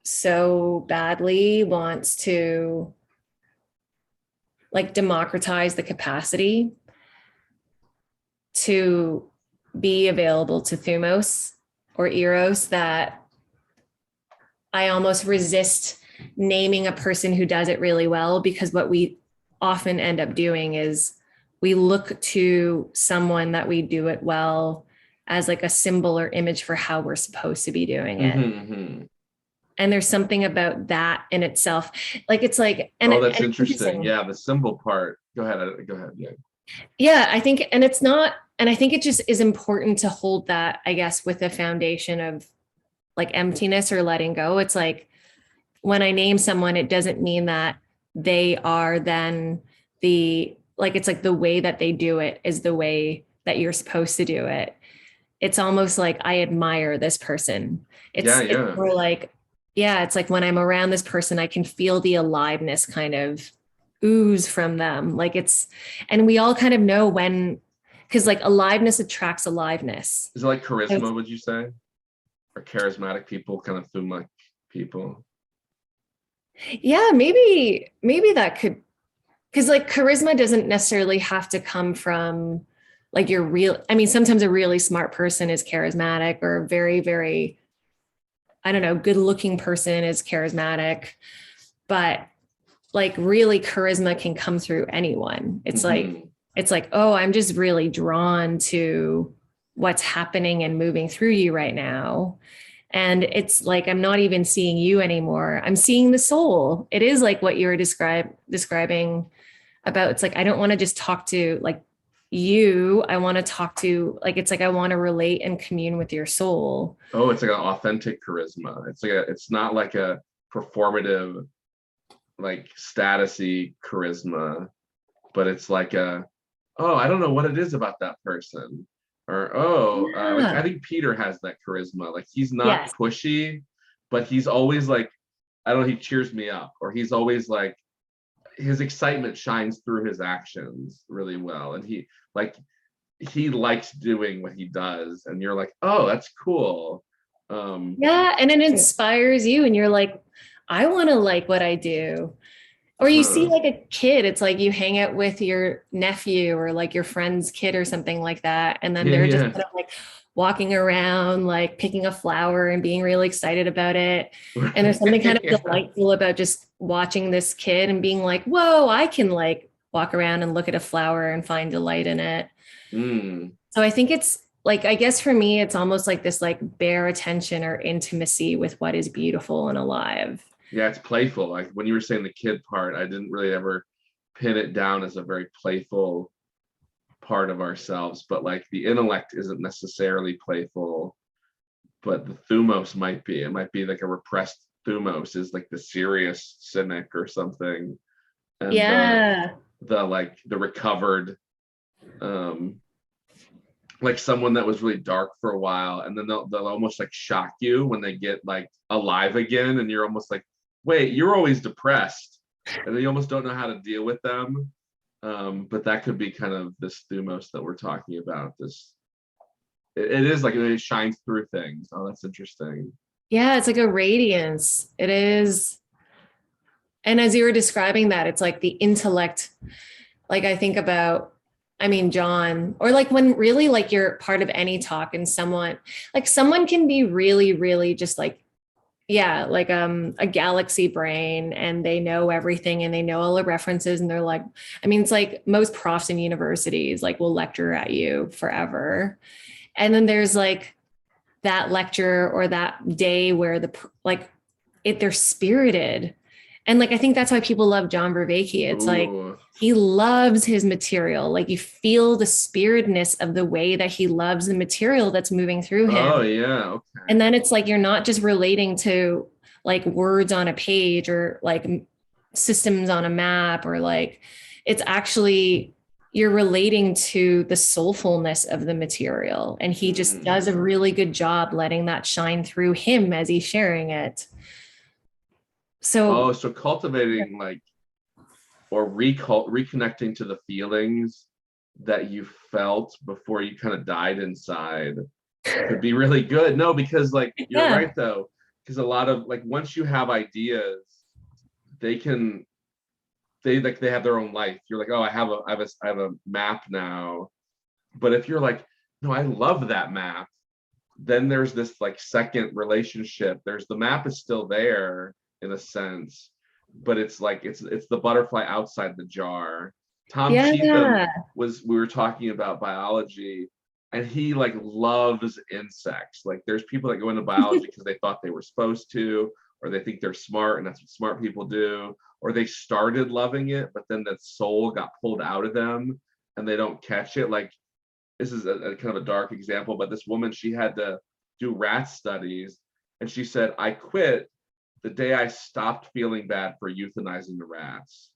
so badly wants to like democratize the capacity to be available to Thumos or Eros, that I almost resist naming a person who does it really well, because what we often end up doing is we look to someone that we do it well as like a symbol or image for how we're supposed to be doing it. And there's something about that in itself. Like, it's like, and oh, that's interesting. Yeah. The symbol part. Go ahead. Yeah. Yeah. I think, and it's not, and I think it just is important to hold that, I guess, with a foundation of like emptiness or letting go. It's like, when I name someone, it doesn't mean that they are then it's like the way that they do it is the way that you're supposed to do it. It's almost like I admire this person. It's more like, yeah, it's like when I'm around this person, I can feel the aliveness kind of ooze from them. Like and we all kind of know when, because like aliveness attracts aliveness. Is it like charisma, would you say? Or charismatic people, kind of thumic people? Yeah, maybe that could, because like charisma doesn't necessarily have to come from like your real, I mean, sometimes a really smart person is charismatic, or a very, very, I don't know, good looking person is charismatic. But like really charisma can come through anyone. It's like, oh, I'm just really drawn to what's happening and moving through you right now. And it's like, I'm not even seeing you anymore. I'm seeing the soul. It is like what you were describing about. It's like, I don't want to just talk to like you. I want to talk to like, it's like, I want to relate and commune with your soul. Oh, it's like an authentic charisma. It's not like a performative, like statusy charisma, but it's like oh, I don't know what it is about that person. Or, oh, like I think Peter has that charisma. Like he's not pushy, but he's always like, I don't know, he cheers me up, or he's always like, his excitement shines through his actions really well. And he likes doing what he does. And you're like, oh, that's cool. Yeah. And it inspires you. And you're like, I want to like what I do. Or you see like a kid, it's like you hang out with your nephew or like your friend's kid or something like that. And then they're just kind of like walking around, like picking a flower and being really excited about it. And there's something kind of delightful about just watching this kid and being like, whoa, I can like walk around and look at a flower and find delight in it. So I think it's like, I guess for me, it's almost like this like bare attention or intimacy with what is beautiful and alive. Yeah, it's playful. Like when you were saying the kid part, I didn't really ever pin it down as a very playful part of ourselves, but like the intellect isn't necessarily playful, but the thumos might be. It might be like a repressed thumos is like the serious cynic or something. And the like the recovered, like someone that was really dark for a while, and then they'll almost like shock you when they get like alive again, and you're almost like, wait, you're always depressed, and then you almost don't know how to deal with them. But that could be kind of this thumos that we're talking about. It is like it shines through things. Oh, that's interesting. Yeah, it's like a radiance. It is. And as you were describing that, it's like the intellect. Like I think about, I mean, John, or like when really like you're part of any talk and someone can be really, really just like, yeah, like a galaxy brain, and they know everything and they know all the references, and they're like, I mean, it's like most profs in universities like will lecture at you forever. And then there's like that lecture or that day where they're spirited. And like, I think that's why people love John Vervaeke. It's like, he loves his material. Like you feel the spiritedness of the way that he loves the material that's moving through him. Oh yeah. Okay. And then it's like, you're not just relating to like words on a page or like systems on a map, or like, it's actually, you're relating to the soulfulness of the material. And he just does a really good job letting that shine through him as he's sharing it. So cultivating like, or reconnecting to the feelings that you felt before you kind of died inside could be really good. No, because like you're right though, because a lot of like once you have ideas, they have their own life. You're like, oh, I have a map now. But if you're like, no, I love that map, then there's this like second relationship. There's the map is still there in a sense, but it's like it's the butterfly outside the jar. Tom Cheetham we were talking about biology, and he like loves insects. Like there's people that go into biology because they thought they were supposed to, or they think they're smart and that's what smart people do, or they started loving it but then that soul got pulled out of them and they don't catch it. Like this is a kind of a dark example, but this woman, she had to do rat studies, and she said, I quit the day I stopped feeling bad for euthanizing the rats.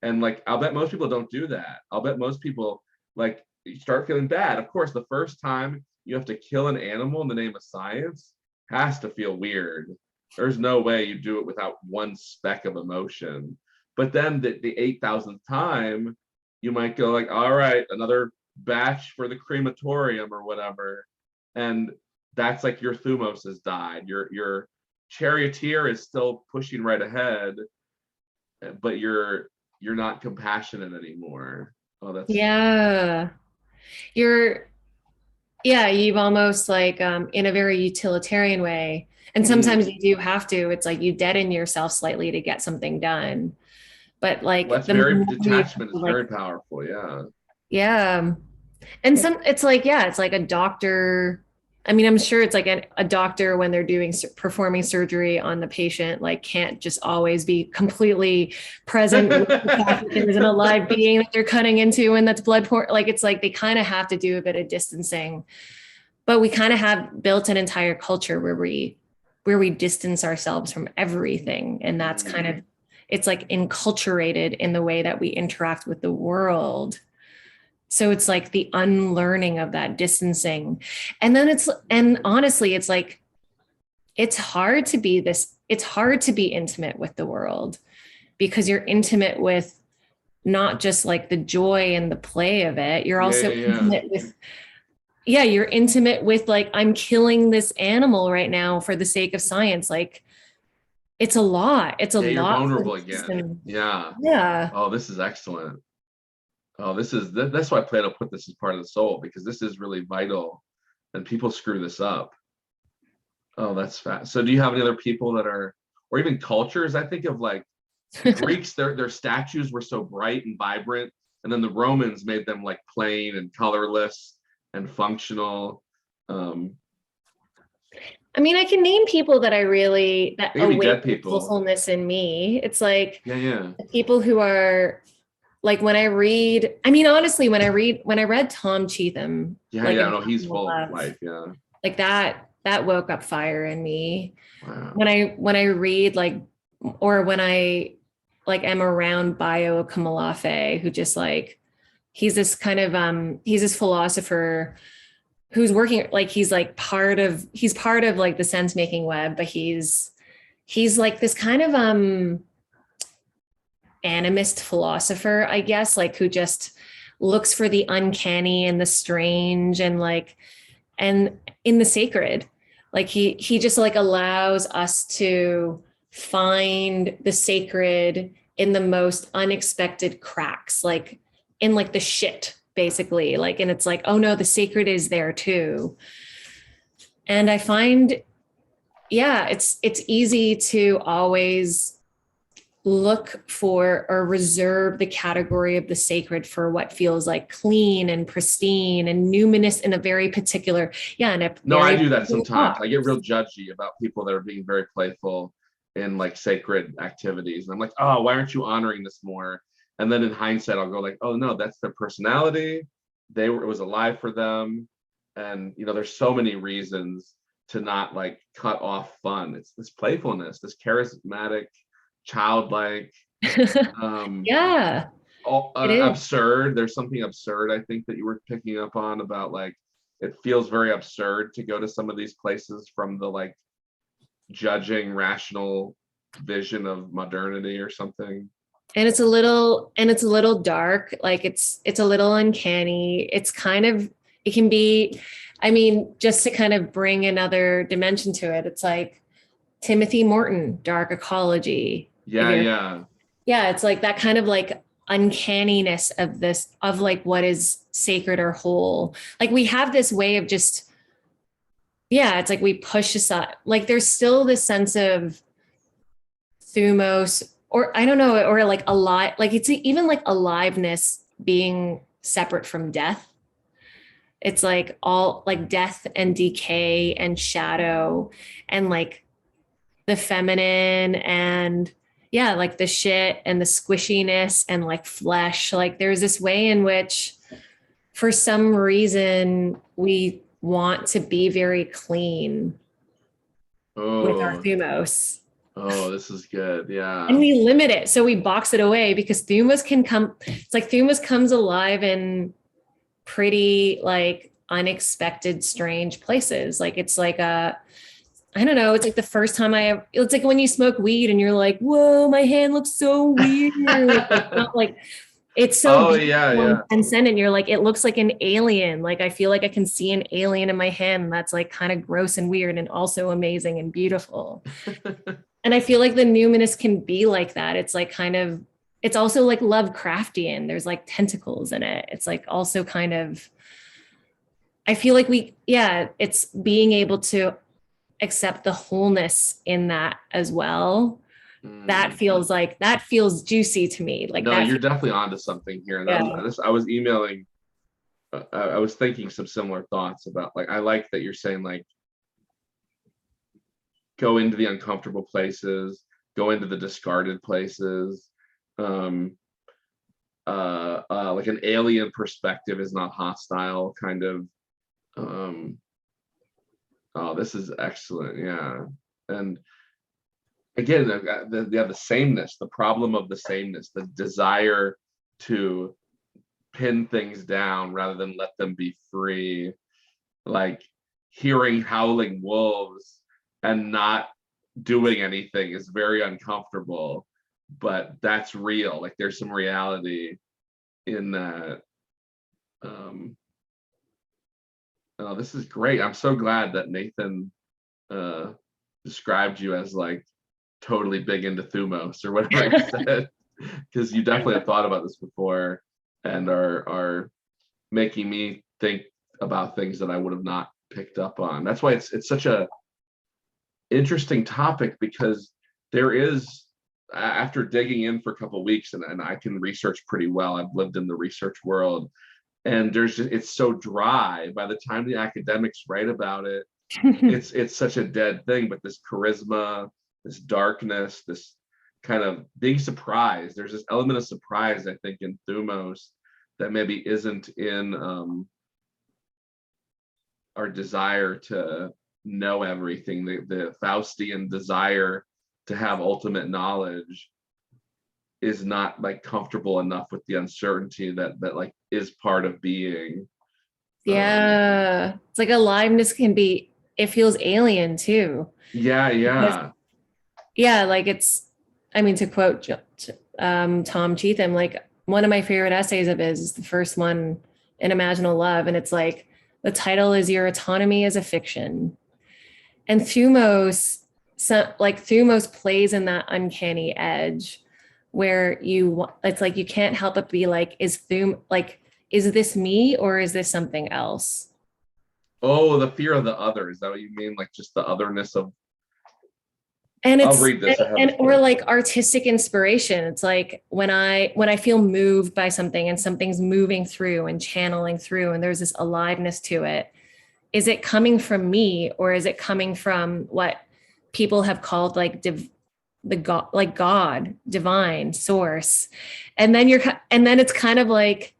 And like, I'll bet most people don't do that. I'll bet most people like you start feeling bad. Of course, the first time you have to kill an animal in the name of science has to feel weird. There's no way you do it without one speck of emotion. But then the 8,000th time, you might go like, all right, another batch for the crematorium or whatever. And that's like your thumos has died. Your charioteer is still pushing right ahead, but you're not compassionate anymore. Oh, that's you've almost like in a very utilitarian way, and sometimes you do have to, it's like you deaden yourself slightly to get something done. but like Well, that's the very, memory detachment is like, very powerful. Yeah. yeah. And some, it's like, yeah, it's like a doctor. I mean, I'm sure it's like a doctor when they're performing surgery on the patient, like can't just always be completely present with the fact that there's an alive being that they're cutting into and that's blood pour. Like, it's like they kind of have to do a bit of distancing, but we kind of have built an entire culture where we distance ourselves from everything. And that's kind of, it's like enculturated in the way that we interact with the world. So it's like the unlearning of that distancing. And then and honestly, it's like, it's hard to be intimate with the world because you're intimate with not just like the joy and the play of it. You're also intimate with, you're intimate with like, I'm killing this animal right now for the sake of science. Like it's a lot. It's a lot. You're vulnerable again. Yeah. Yeah. Oh, this is excellent. Oh, that's why Plato put this as part of the soul, because this is really vital and people screw this up. Oh, that's fast. So do you have any other people that are, or even cultures? I think of like the Greeks, their statues were so bright and vibrant, and then the Romans made them like plain and colorless and functional. I mean, I can name people that Dead people. Soulfulness in me. It's like Yeah. people who are like, when I read, I mean, honestly, when I read Tom Cheetham, No, he's full of life. Yeah. Like that woke up fire in me. Wow. When I read like, or when I like am around Bayo Kamalafe, who just like, he's this kind of, he's this philosopher who's working, like, he's part of like the sense making web, but he's like this kind of, animist philosopher, I guess, like who just looks for the uncanny and the strange and like, and in the sacred, like he just like allows us to find the sacred in the most unexpected cracks, like in like the shit, basically, like, and it's like, oh no, the sacred is there too. And I find, it's easy to always look for or reserve the category of the sacred for what feels like clean and pristine and numinous in a very particular, I do that sometimes. I get real judgy about people that are being very playful in like sacred activities, and I'm like, oh, why aren't you honoring this more? And then in hindsight, I'll go like, oh no, that's their personality. It was alive for them, and there's so many reasons to not like cut off fun. It's this playfulness, this charismatic, childlike, absurd. There's something absurd, I think, that you were picking up on about like, it feels very absurd to go to some of these places from the like judging rational vision of modernity or something. And it's a little dark, like it's a little uncanny. It's kind of, it can be, I mean, just to kind of bring another dimension to it, it's like Timothy Morton, Dark Ecology. Yeah. It's like that kind of like uncanniness of this, of like what is sacred or whole. Like we have this way of just, it's like we push aside, like there's still this sense of Thumos, or I don't know, or like alive, like it's even like aliveness being separate from death. It's like all like death and decay and shadow and like the feminine and like the shit and the squishiness and like flesh. Like there's this way in which for some reason we want to be very clean with our Thumos. Oh, this is good. Yeah. And we limit it. So we box it away because Thumos can come. It's like Thumos comes alive in pretty like unexpected, strange places. Like it's like I don't know. It's like the first time it's like when you smoke weed and you're like, whoa, my hand looks so weird. It's not like, it's so transcendent. You're like, it looks like an alien. Like, I feel like I can see an alien in my hand. That's like kind of gross and weird and also amazing and beautiful. And I feel like the numinous can be like that. It's like kind of, it's also like Lovecraftian. There's like tentacles in it. It's like also kind of, I feel like it's being able to accept the wholeness in that as well. that feels juicy to me. Like no, that. you're definitely onto something here. And Yeah. I was emailing, I was thinking some similar thoughts about, like, I like that you're saying, like, go into the uncomfortable places, go into the discarded places. Like an alien perspective is not hostile, kind of. Oh, this is excellent. Yeah. And again, the sameness, the problem of the sameness, the desire to pin things down rather than let them be free, like hearing howling wolves and not doing anything is very uncomfortable, but that's real. Like there's some reality in that. Oh, this is great. I'm so glad that Nathan described you as like totally big into Thumos or whatever he said, because you definitely have thought about this before and are making me think about things that I would have not picked up on. That's why it's such a interesting topic, because there is, after digging in for a couple of weeks, and I can research pretty well. I've lived in the research world, and there's just, it's so dry. By the time the academics write about it, it's such a dead thing. But this charisma, this darkness, this kind of being surprised. There's this element of surprise, I think, in Thumos that maybe isn't in our desire to know everything. The Faustian desire to have ultimate knowledge is not like comfortable enough with the uncertainty that like is part of being. Yeah. It's like aliveness it feels alien too. Yeah. Yeah, like to quote Tom Cheetham, like one of my favorite essays of his is the first one in Imaginal Love, and it's like the title is Your Autonomy as a Fiction. And Thumos plays in that uncanny edge where it's like you can't help but be like, is this me or is this something else? Oh, the fear of the other. Is that what you mean? Like just the otherness of. And I'll read this. or like artistic inspiration. It's like when I feel moved by something and something's moving through and channeling through, and there's this aliveness to it. Is it coming from me, or is it coming from what people have called like God, divine source? And then it's kind of like,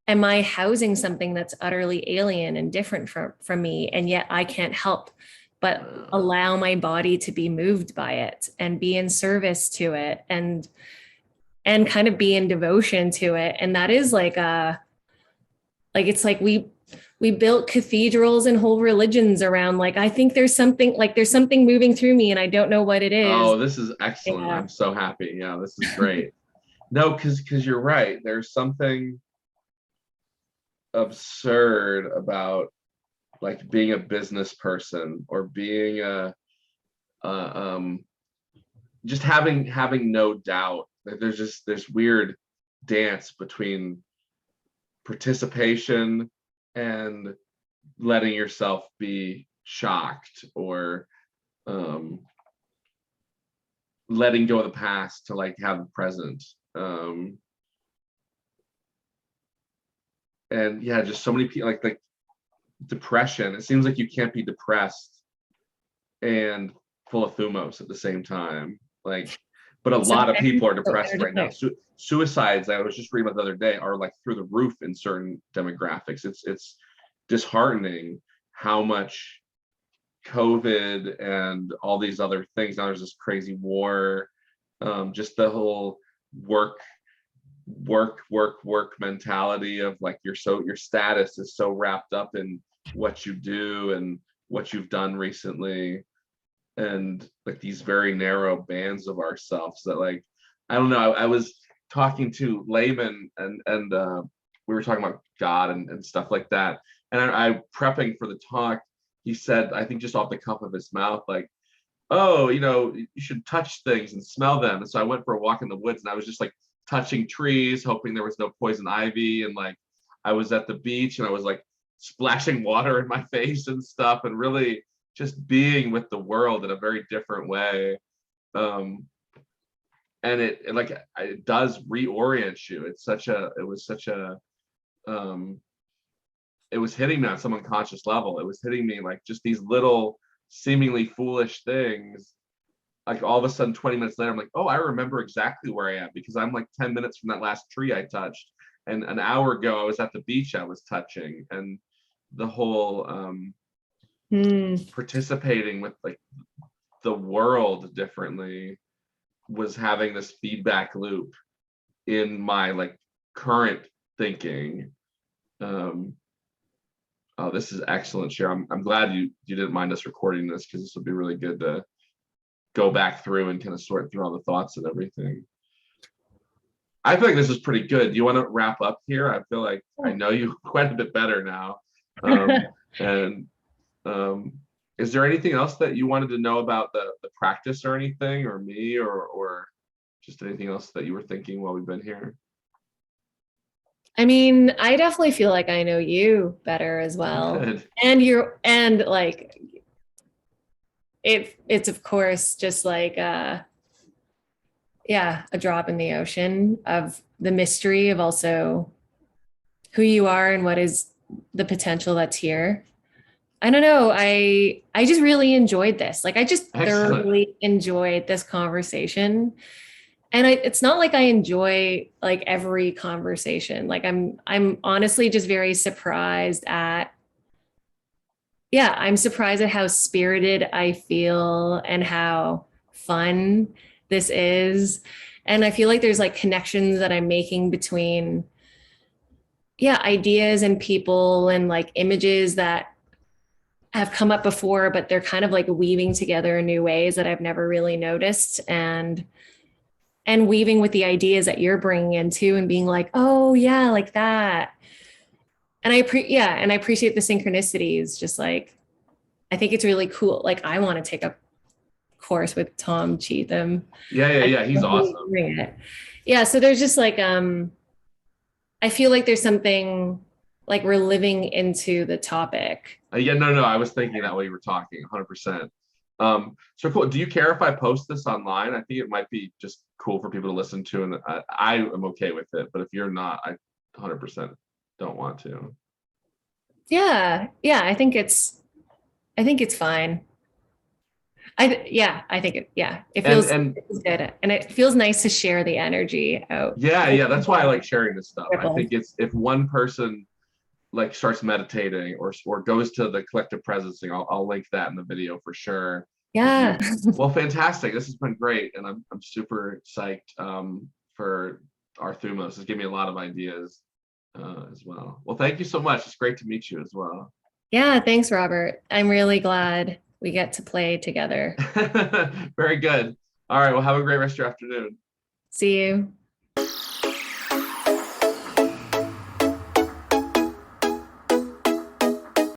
am I housing something that's utterly alien and different from me, and yet I can't help but allow my body to be moved by it and be in service to it and kind of be in devotion to it? And that is it's like we built cathedrals and whole religions around, like, I think there's something moving through me and I don't know what it is. Oh, this is excellent. Yeah. I'm so happy. Yeah, this is great. No, because you're right. There's something absurd about like being a business person or being just having no doubt. There's just this weird dance between participation and letting yourself be shocked, or letting go of the past to like have the present. And yeah, just so many people like depression. It seems like you can't be depressed and full of Thumos at the same time. Like, but a lot of people are depressed right now. Suicides, I was just reading about the other day, are like through the roof in certain demographics. It's disheartening how much COVID and all these other things. Now there's this crazy war, just the whole work mentality of like your status is so wrapped up in what you do and what you've done recently, and like these very narrow bands of ourselves that, like, I don't know. I was talking to Layman and we were talking about God and stuff like that. And I prepping for the talk, he said, I think just off the cuff of his mouth, like, oh, you should touch things and smell them. And so I went for a walk in the woods, and I was just like touching trees, hoping there was no poison ivy. And like, I was at the beach and I was like splashing water in my face and stuff, and really just being with the world in a very different way. And it does reorient you. It was hitting me on some unconscious level. It was hitting me like just these little seemingly foolish things. Like all of a sudden 20 minutes later, I'm like, oh, I remember exactly where I am, because I'm like 10 minutes from that last tree I touched. And an hour ago, I was at the beach I was touching. And the whole participating with like the world differently was having this feedback loop in my like current thinking. Oh, this is excellent, Cheryl. I'm glad you didn't mind us recording this, because this would be really good to go back through and kind of sort through all the thoughts and everything. I feel like this is pretty good. Do you want to wrap up here? I feel like I know you quite a bit better now. Is there anything else that you wanted to know about the practice or anything, or me, or just anything else that you were thinking while we've been here? I mean, I definitely feel like I know you better as well. Good. And like it's of course just like a drop in the ocean of the mystery of also who you are and what is the potential that's here. I don't know. I just really enjoyed this. Like I just thoroughly enjoyed this conversation. And it's not like I enjoy like every conversation. Like I'm honestly just very surprised at I'm surprised at how spirited I feel and how fun this is. And I feel like there's like connections that I'm making between ideas and people and like images that have come up before, but they're kind of like weaving together in new ways that I've never really noticed, and weaving with the ideas that you're bringing into and being like, oh yeah, like that. And I appreciate the synchronicities. Just like, I think it's really cool. Like I want to take a course with Tom Cheatham. Yeah. He's awesome. Yeah. So there's just like, I feel like there's something like we're living into the topic. No, I was thinking that while you were talking, 100%. So cool. Do you care if I post this online? I think it might be just cool for people to listen to, and I am okay with it. But if you're not, I 100% don't want to. Yeah. I think it's fine. I think it feels good, and it feels nice to share the energy out. Yeah. That's why I like sharing this stuff. I think it's, if one person like starts meditating or goes to the collective presencing, I'll link that in the video for sure. Yeah. Well, fantastic. This has been great, and I'm super psyched for our Thumos. It's given me a lot of ideas as well. Well, thank you so much. It's great to meet you as well. Yeah, thanks, Robert. I'm really glad we get to play together. Very good. All right. Well, have a great rest of your afternoon. See you.